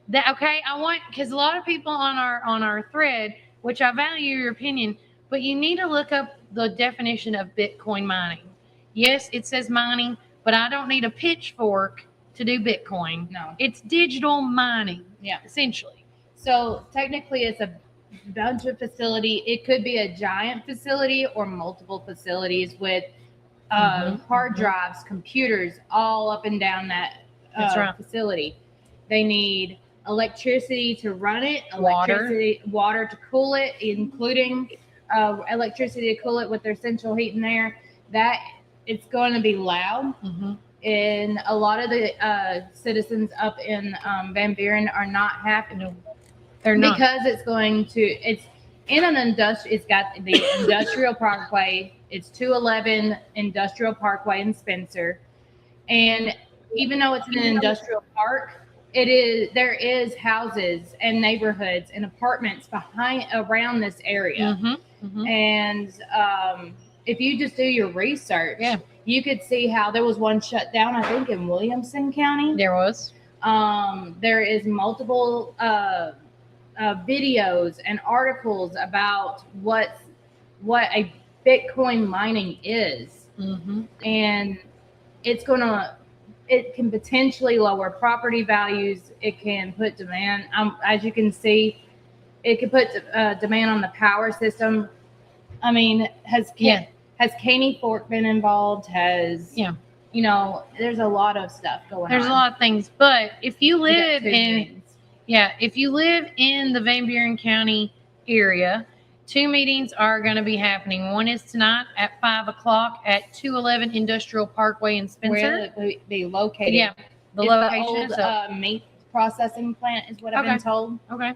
Because a lot of people on our thread, which I value your opinion, but you need to look up the definition of Bitcoin mining. Yes, it says mining, but I don't need a pitchfork to do Bitcoin. No. It's digital mining, Yeah. essentially. So technically, it's a bunch of facility. It could be a giant facility or multiple facilities with hard drives, computers, all up and down that That's right. facility. They need electricity to run it, water to cool it, including electricity to cool it with their central heat in there. That it's going to be loud. And a lot of the citizens up in Van Buren are not happy. They're not. Because it's in an industrial, it's got the industrial parkway. It's 211 Industrial Parkway in Spencer. And even though it's in an industrial park, there is houses and neighborhoods and apartments around this area. And if you just do your research, you could see how there was one shut down, I think, in Williamson County. There was. There is multiple videos and articles about what a Bitcoin mining is. And it can potentially lower property values. It can put demand, as you can see, it could put demand on the power system. I mean, has Caney Fork been involved? There's a lot of stuff going on. There's a lot of things, but if you live in the Van Buren County area, 2 meetings are going to be happening. One is tonight at 5 o'clock at 211 Industrial Parkway in Spencer. Where it will be located. Yeah, the It's location. the old meat processing plant is what I've been told. Okay.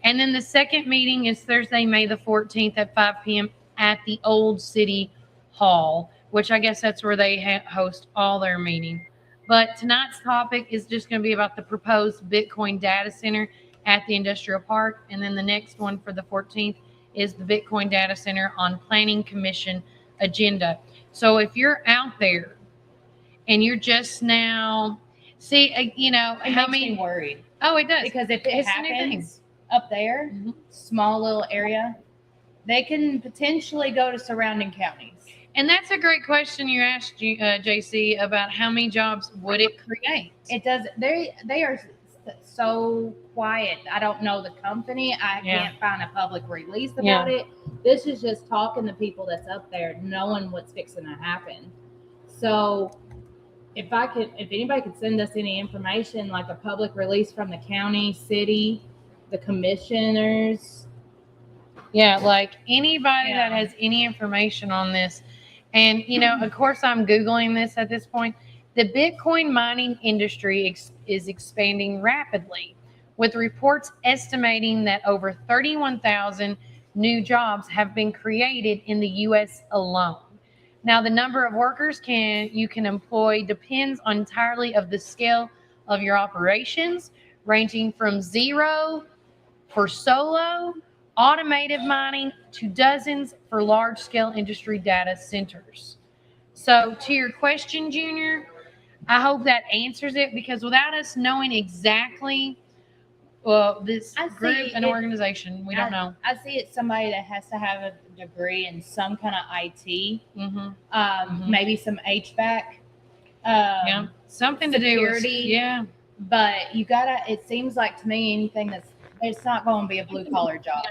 And then the second meeting is Thursday, May the 14th at 5 p.m. at the Old City Hall, which I guess that's where they host all their meetings. But tonight's topic is just going to be about the proposed Bitcoin data center at the industrial park. And then the next one for the 14th is the Bitcoin data center on Planning Commission agenda. So if you're out there and you're just now, how many worried. Oh, it does. Because if it happens up there, small little area, they can potentially go to surrounding counties. And that's a great question you asked, JC, about how many jobs would it create? It does. They are so quiet. I don't know the company. I can't find a public release about it. This is just talking to people that's up there, knowing what's fixing to happen. So if anybody could send us any information, like a public release from the county, city, the commissioners. Yeah, like anybody that has any information on this. And, of course, I'm Googling this at this point. The Bitcoin mining industry is expanding rapidly, with reports estimating that over 31,000 new jobs have been created in the U.S. alone. Now, the number of workers you can employ depends entirely of the scale of your operations, ranging from 0 for solo automated mining to dozens for large-scale industry data centers. So to your question, Junior, I hope that answers it, because without us knowing exactly this group and organization, we don't know. I see it's somebody that has to have a degree in some kind of IT, maybe some HVAC, something security, to do with, But it seems like to me it's not going to be a blue collar job.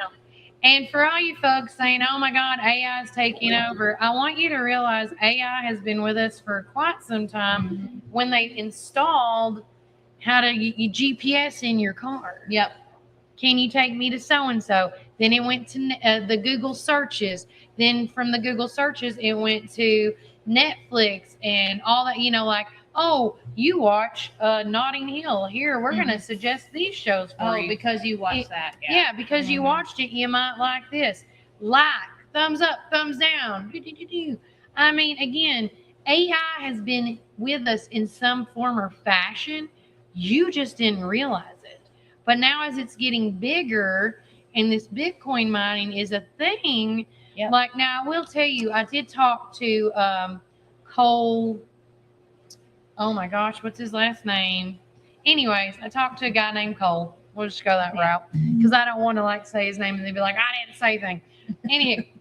And for all you folks saying, oh my God, AI is taking over, I want you to realize AI has been with us for quite some time. When they installed how to you GPS in your car. Yep. Can you take me to so-and-so? Then it went to the Google searches. Then from the Google searches, it went to Netflix and all that, like, oh, you watch Notting Hill. Here, we're going to suggest these shows for you. Oh, because you watched that. Yeah, because you watched it, you might like this. Like, thumbs up, thumbs down. I mean, again, AI has been with us in some form or fashion. You just didn't realize it. But now as it's getting bigger and this Bitcoin mining is a thing, like now I will tell you, I did talk to Cole. Oh my gosh, what's his last name? Anyways, I talked to a guy named Cole. We'll just go that route because I don't want to say his name and they'd be like, I didn't say anything. Anyway,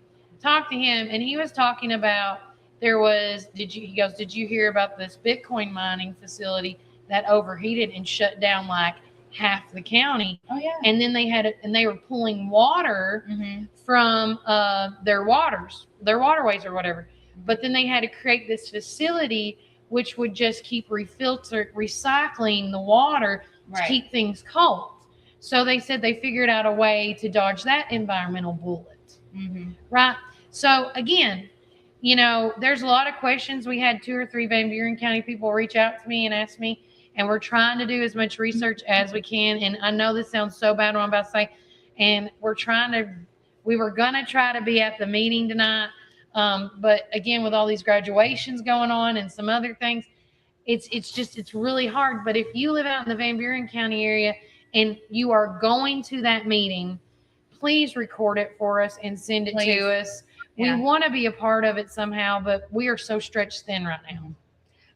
talked to him, and he was talking about he goes, did you hear about this Bitcoin mining facility that overheated and shut down like half the county? Oh yeah. And then they were pulling water from their waterways or whatever. But then they had to create this facility which would just keep recycling the water to keep things cold. So they said they figured out a way to dodge that environmental bullet. Right? So again, there's a lot of questions. We had 2 or 3 Van Buren County people reach out to me and ask me, and we're trying to do as much research as we can. And I know this sounds so bad what I'm about to say, and we were going to try to be at the meeting tonight. But again, with all these graduations going on and some other things, it's really hard. But if you live out in the Van Buren County area and you are going to that meeting, please record it for us and send it to us. Yeah. We want to be a part of it somehow, but we are so stretched thin right now.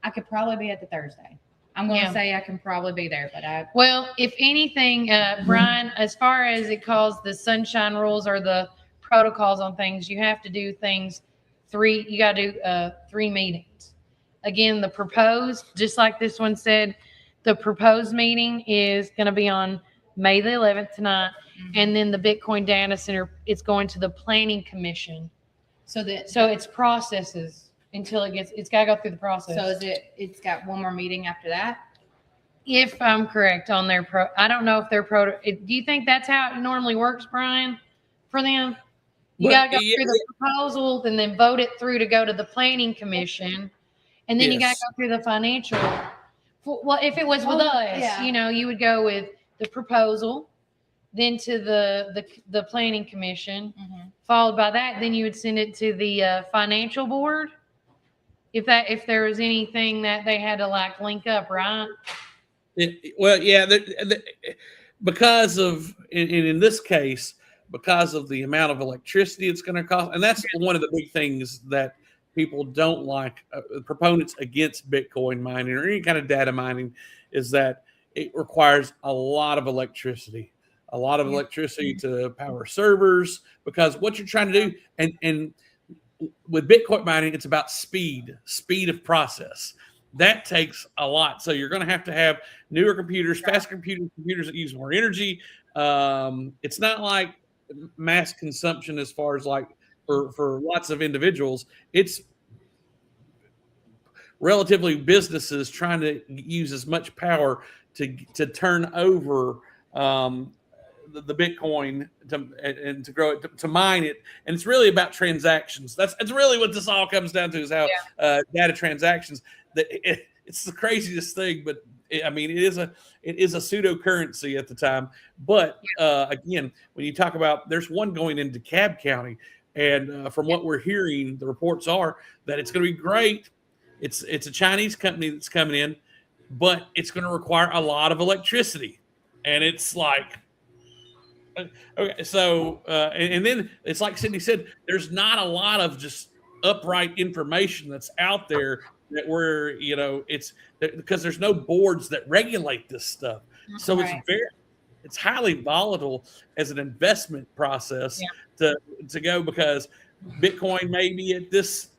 I could probably be at the Thursday. I'm going to say I can probably be there, but Well, if anything, Brian, as far as it calls the sunshine rules or the protocols on things, you have to do things you got to do 3 meetings. Again, the proposed, just like this one said, the proposed meeting is going to be on May the 11th tonight. And then the Bitcoin Data Center, it's going to the Planning Commission. So it's processes until it's got to go through the process. So it's got one more meeting after that? If I'm correct on their I don't know if they're do you think that's how it normally works, Brian, for them? You got to go through the proposal and then vote it through to go to the Planning Commission. And then you got to go through the financial. Well, if it was with us, you would go with the proposal, then to the Planning Commission, followed by that, then you would send it to the financial board. If there was anything that they had to link up, right? Because of in this case, because of the amount of electricity it's going to cost, and that's one of the big things that people don't like, proponents against Bitcoin mining or any kind of data mining, is that it requires a lot of electricity. To power servers, because what you're trying to do, and with Bitcoin mining, it's about speed of process. That takes a lot. So you're going to have newer computers, faster computers that use more energy. It's not like mass consumption as far as for lots of individuals. It's relatively businesses trying to use as much power to turn over the Bitcoin and to grow it, to mine it. And it's really about transactions. That's really what this all comes down to, is how data transactions. It's the craziest thing, but it is a pseudo currency at the time. But again, when you talk about, there's one going into DeKalb County, and from what we're hearing, the reports are that it's going to be great. It's a Chinese company that's coming in, but it's going to require a lot of electricity, and it's like, okay, so and then it's like Cindy said, there's not a lot of just upright information that's out there that it's because there's no boards that regulate this stuff. So it's highly volatile as an investment process to go, because Bitcoin may be at this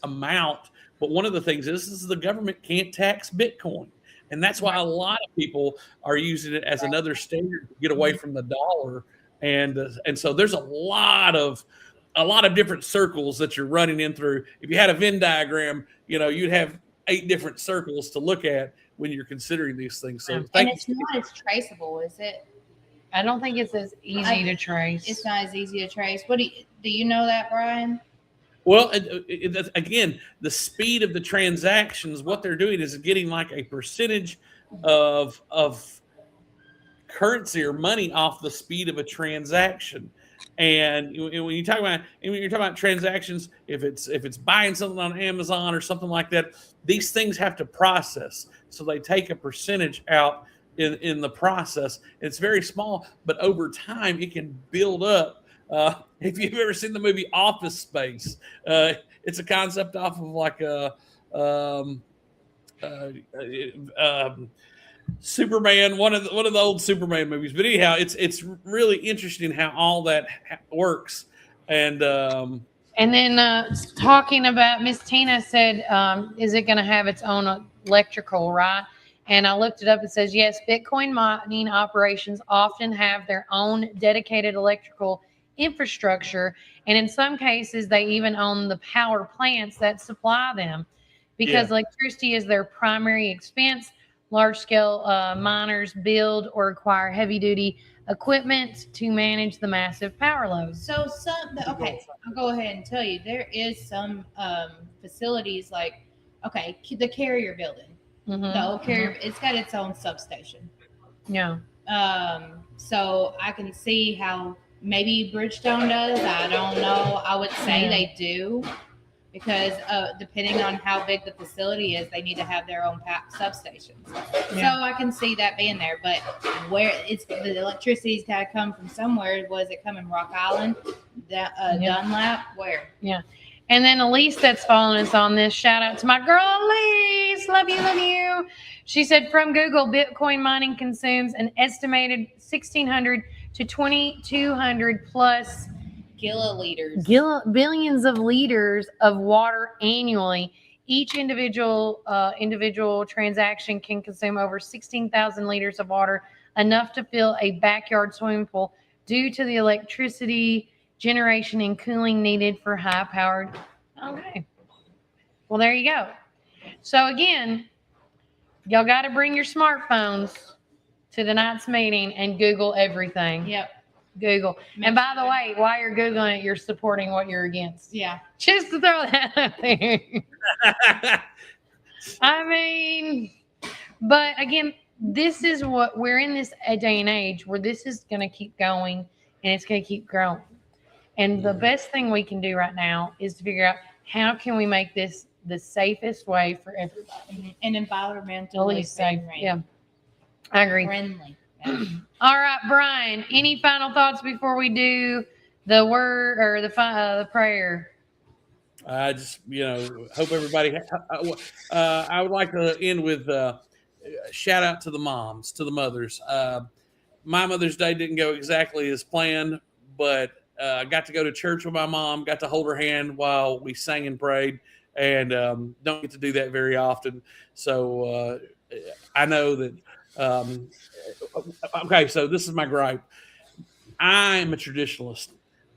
amount, but one of the things is the government can't tax Bitcoin. And that's why a lot of people are using it as another standard to get away from the dollar. And so there's a lot of different circles that you're running in through. If you had a Venn diagram, you'd have 8 different circles to look at when you're considering these things. So and it's not as traceable, is it? I don't think it's as easy to trace. It's not as easy to trace. What do you know that, Brian? Well, again, the speed of the transactions, what they're doing is getting like a percentage of currency or money off the speed of a transaction. And when you're talking about transactions, if it's buying something on Amazon or something like that, these things have to process. So they take a percentage out in the process. It's very small, but over time it can build up. If you've ever seen the movie Office Space, it's a concept off of like Superman, one of the old Superman movies. But anyhow, it's really interesting how all that works. And And then talking about, Miss Tina said, is it going to have its own electrical, right? And I looked it up. It says, yes, Bitcoin mining operations often have their own dedicated electrical infrastructure. And in some cases, they even own the power plants that supply them because electricity is their primary expense. Large scale miners build or acquire heavy duty equipment to manage the massive power loads. So I'll go ahead and tell you there is some facilities like the carrier building. The old carrier, it's got its own substation. Yeah. So I can see how maybe Bridgestone does. I don't know. I would say they do because depending on how big the facility is, they need to have their own substations. Yeah. So I can see that being there. But where the electricity's got to come from somewhere. Was it coming Rock Island, Dunlap? Where? Yeah. And then Elise that's following us on this, shout out to my girl Elise. Love you, love you. She said from Google, Bitcoin mining consumes an estimated 1,600 to 2,200 plus billions of liters of water annually. Each individual transaction can consume over 16,000 liters of water, enough to fill a backyard swimming pool due to the electricity generation and cooling needed for high-powered. Okay. Well, there you go. So again, y'all got to bring your smartphones to tonight's meeting and Google everything. Yep. Google. And by the way, while you're Googling it, you're supporting what you're against. Yeah. Just to throw that out there. I mean, but again, this is what we're in this day and age where this is going to keep going and it's going to keep growing. And the best thing we can do right now is to figure out how can we make this the safest way for everybody. And environmentally safe. friendly. Yeah, I agree. Friendly. All right, Brian, any final thoughts before we do the word or the prayer? I just, hope everybody. I would like to end with shout out to the moms, to the mothers. My Mother's Day didn't go exactly as planned, but I got to go to church with my mom, got to hold her hand while we sang and prayed, and don't get to do that very often. So I know that. Okay, so this is my gripe. I'm a traditionalist.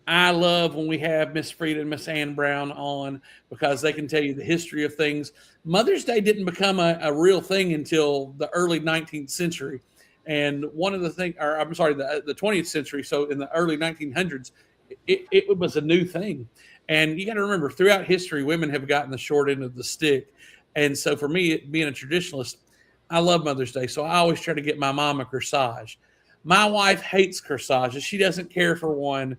I love when we have Miss Frida and Miss Ann Brown on because they can tell you the history of things. Mother's Day didn't become a real thing until the early 19th century. And one of the things, or I'm sorry, the 20th century. So in the early 1900s, it was a new thing. And you got to remember, throughout history, women have gotten the short end of the stick. And so for me, being a traditionalist, I love Mother's Day. So I always try to get my mom a corsage. My wife hates corsages. She doesn't care for one.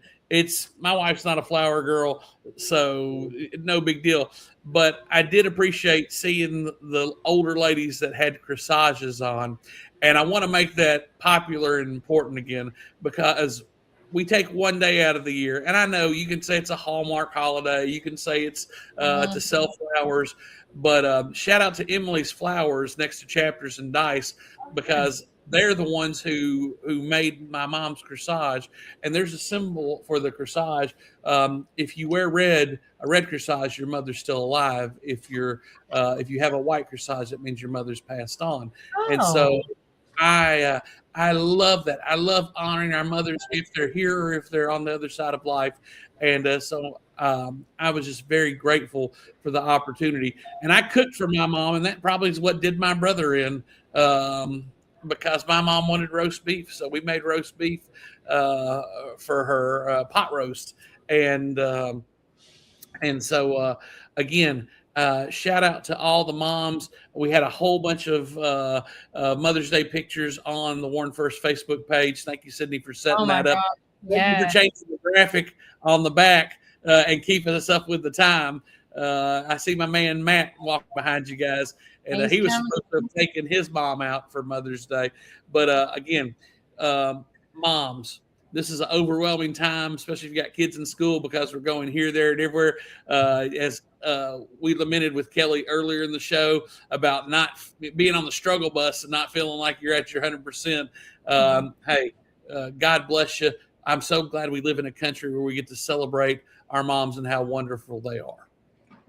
My wife's not a flower girl, so no big deal. But I did appreciate seeing the older ladies that had corsages on. And I want to make that popular and important again because we take one day out of the year. And I know you can say it's a Hallmark holiday. You can say it's to sell flowers. But shout out to Emily's Flowers next to Chapters and Dice because they're the ones who made my mom's corsage. And there's a symbol for the corsage. If you wear a red corsage, your mother's still alive. If you have a white corsage, it means your mother's passed on. Oh. And so I love that. I love honoring our mothers if they're here or if they're on the other side of life. And so I was just very grateful for the opportunity. And I cooked for my mom, and that probably is what did my brother in because my mom wanted roast beef. So we made roast beef for her pot roast. And so, again, shout out to all the moms. We had a whole bunch of Mother's Day pictures on the Warren First Facebook page. Thank you, Sydney, for setting that up. Thank you for changing the graphic on the back and keeping us up with the time. I see my man Matt walk behind you guys, and he was supposed to have taken his mom out for Mother's Day. But again, moms, this is an overwhelming time, especially if you got kids in school because we're going here, there, and everywhere. As we lamented with Kelly earlier in the show about not being on the struggle bus and not feeling like you're at your 100%. Hey, God bless you. I'm so glad we live in a country where we get to celebrate our moms and how wonderful they are.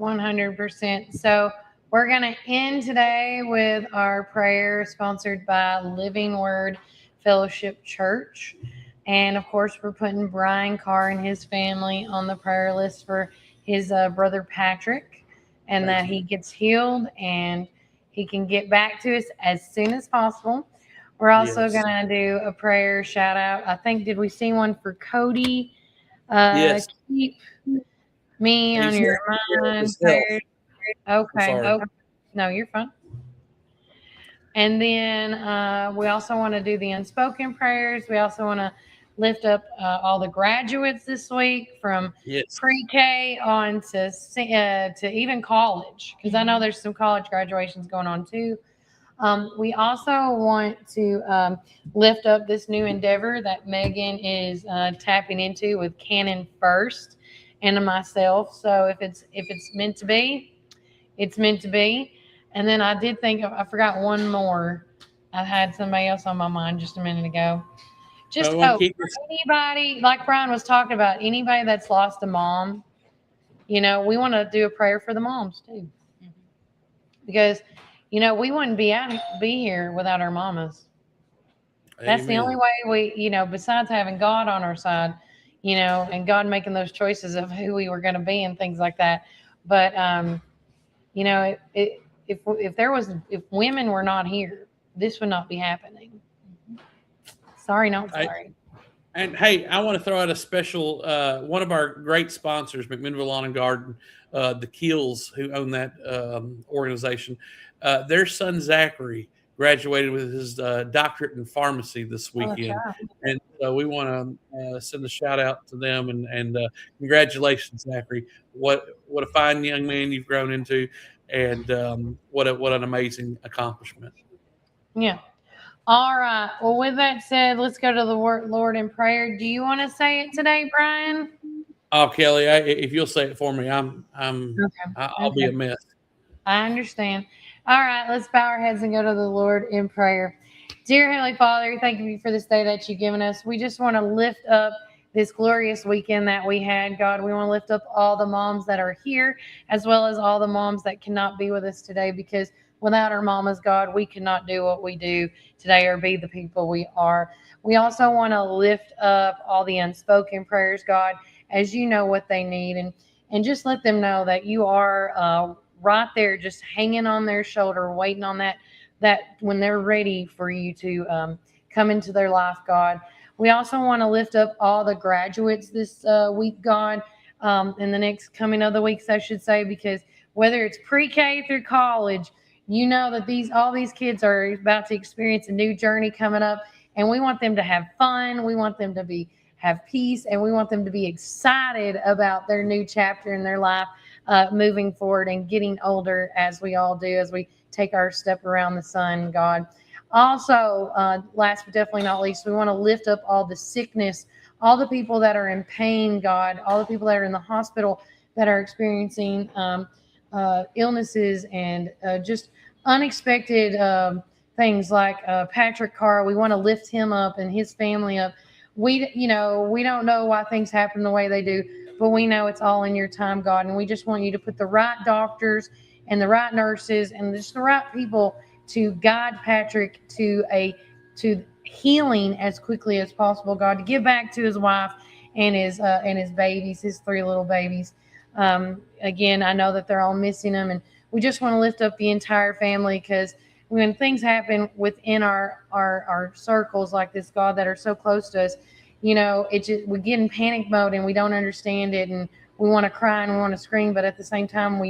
100%. So we're going to end today with our prayer sponsored by Living Word Fellowship Church. And of course, we're putting Brian Carr and his family on the prayer list for his brother Patrick, and that he gets healed and he can get back to us as soon as possible. We're also going to do a prayer shout out. I think, did we see one for Cody? Yes. Keep me on He's your here mind. himself. Okay. Sorry. Okay. No, you're fine. And then we also want to do the unspoken prayers. We also want to lift up all the graduates this week from pre-K on to even college, because I know there's some college graduations going on too. We also want to lift up this new endeavor that Megan is tapping into with Canon First and myself. So if it's meant to be, it's meant to be. And then I did think I forgot one more. I had somebody else on my mind just a minute ago. Just anybody, like Brian was talking about, anybody that's lost a mom, we want to do a prayer for the moms too, because we wouldn't be here without our mamas. That's the only way we, besides having God on our side, and God making those choices of who we were going to be and things like that. But if women were not here, this would not be happening. Sorry, not sorry. And hey, I want to throw out a special, one of our great sponsors, McMinnville Lawn and Garden, the Keels, who own that organization. Their son, Zachary, graduated with his doctorate in pharmacy this weekend. And we want to send a shout out to them and congratulations, Zachary. What a fine young man you've grown into, and what an amazing accomplishment. Yeah. All right. Well, with that said, let's go to the Lord in prayer. Do you want to say it today, Brian? Oh, Kelly, if you'll say it for me, I'll be a mess. I understand. All right, let's bow our heads and go to the Lord in prayer. Dear Heavenly Father, thank you for this day that you've given us. We just want to lift up this glorious weekend that we had, God. We want to lift up all the moms that are here, as well as all the moms that cannot be with us today, because without our mamas, God, we cannot do what we do today or be the people we are. We also want to lift up all the unspoken prayers, God, as you know what they need, and just let them know that you are right there, just hanging on their shoulder, waiting on that when they're ready for you to come into their life, God. We also want to lift up all the graduates this week, God, in the next coming other weeks, I should say, because whether it's pre-K through college, you know that all these kids are about to experience a new journey coming up, and we want them to have fun. We want them to have peace, and we want them to be excited about their new chapter in their life, moving forward and getting older, as we all do, as we take our step around the sun, God. Also, last but definitely not least, we want to lift up all the sickness, all the people that are in pain, God, all the people that are in the hospital that are experiencing illnesses and just unexpected things, like Patrick Carr. We want to lift him up and his family up. We don't know why things happen the way they do, but we know it's all in your time, God, and we just want you to put the right doctors and the right nurses and just the right people to guide Patrick to healing as quickly as possible, God, to give back to his wife and his babies, his 3 little babies. Again, I know that they're all missing him, and we just want to lift up the entire family, because when things happen within our circles like this, God, that are so close to us, we get in panic mode and we don't understand it, and we want to cry and we want to scream, but at the same time,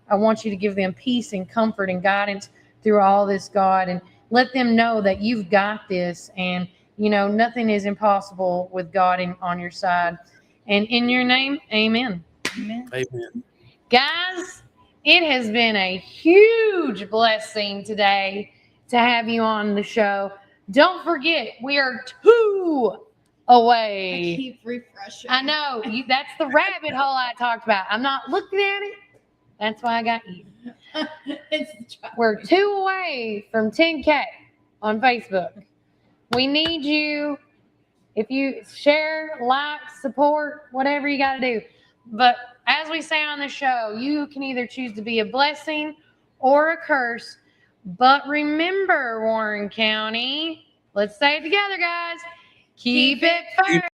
I want you to give them peace and comfort and guidance through all this, God, and let them know that you've got this, and nothing is impossible with God on your side. And in your name, amen. Amen. Guys, it has been a huge blessing today to have you on the show. Don't forget, we are 2 away. I keep refreshing. I know. That's the rabbit hole I talked about. I'm not looking at it. That's why I got you. We're 2 away from 10K on Facebook. We need you If you share, like, support, whatever you got to do. But as we say on the show, you can either choose to be a blessing or a curse. But remember, Warren County, let's say it together, guys. Keep it first.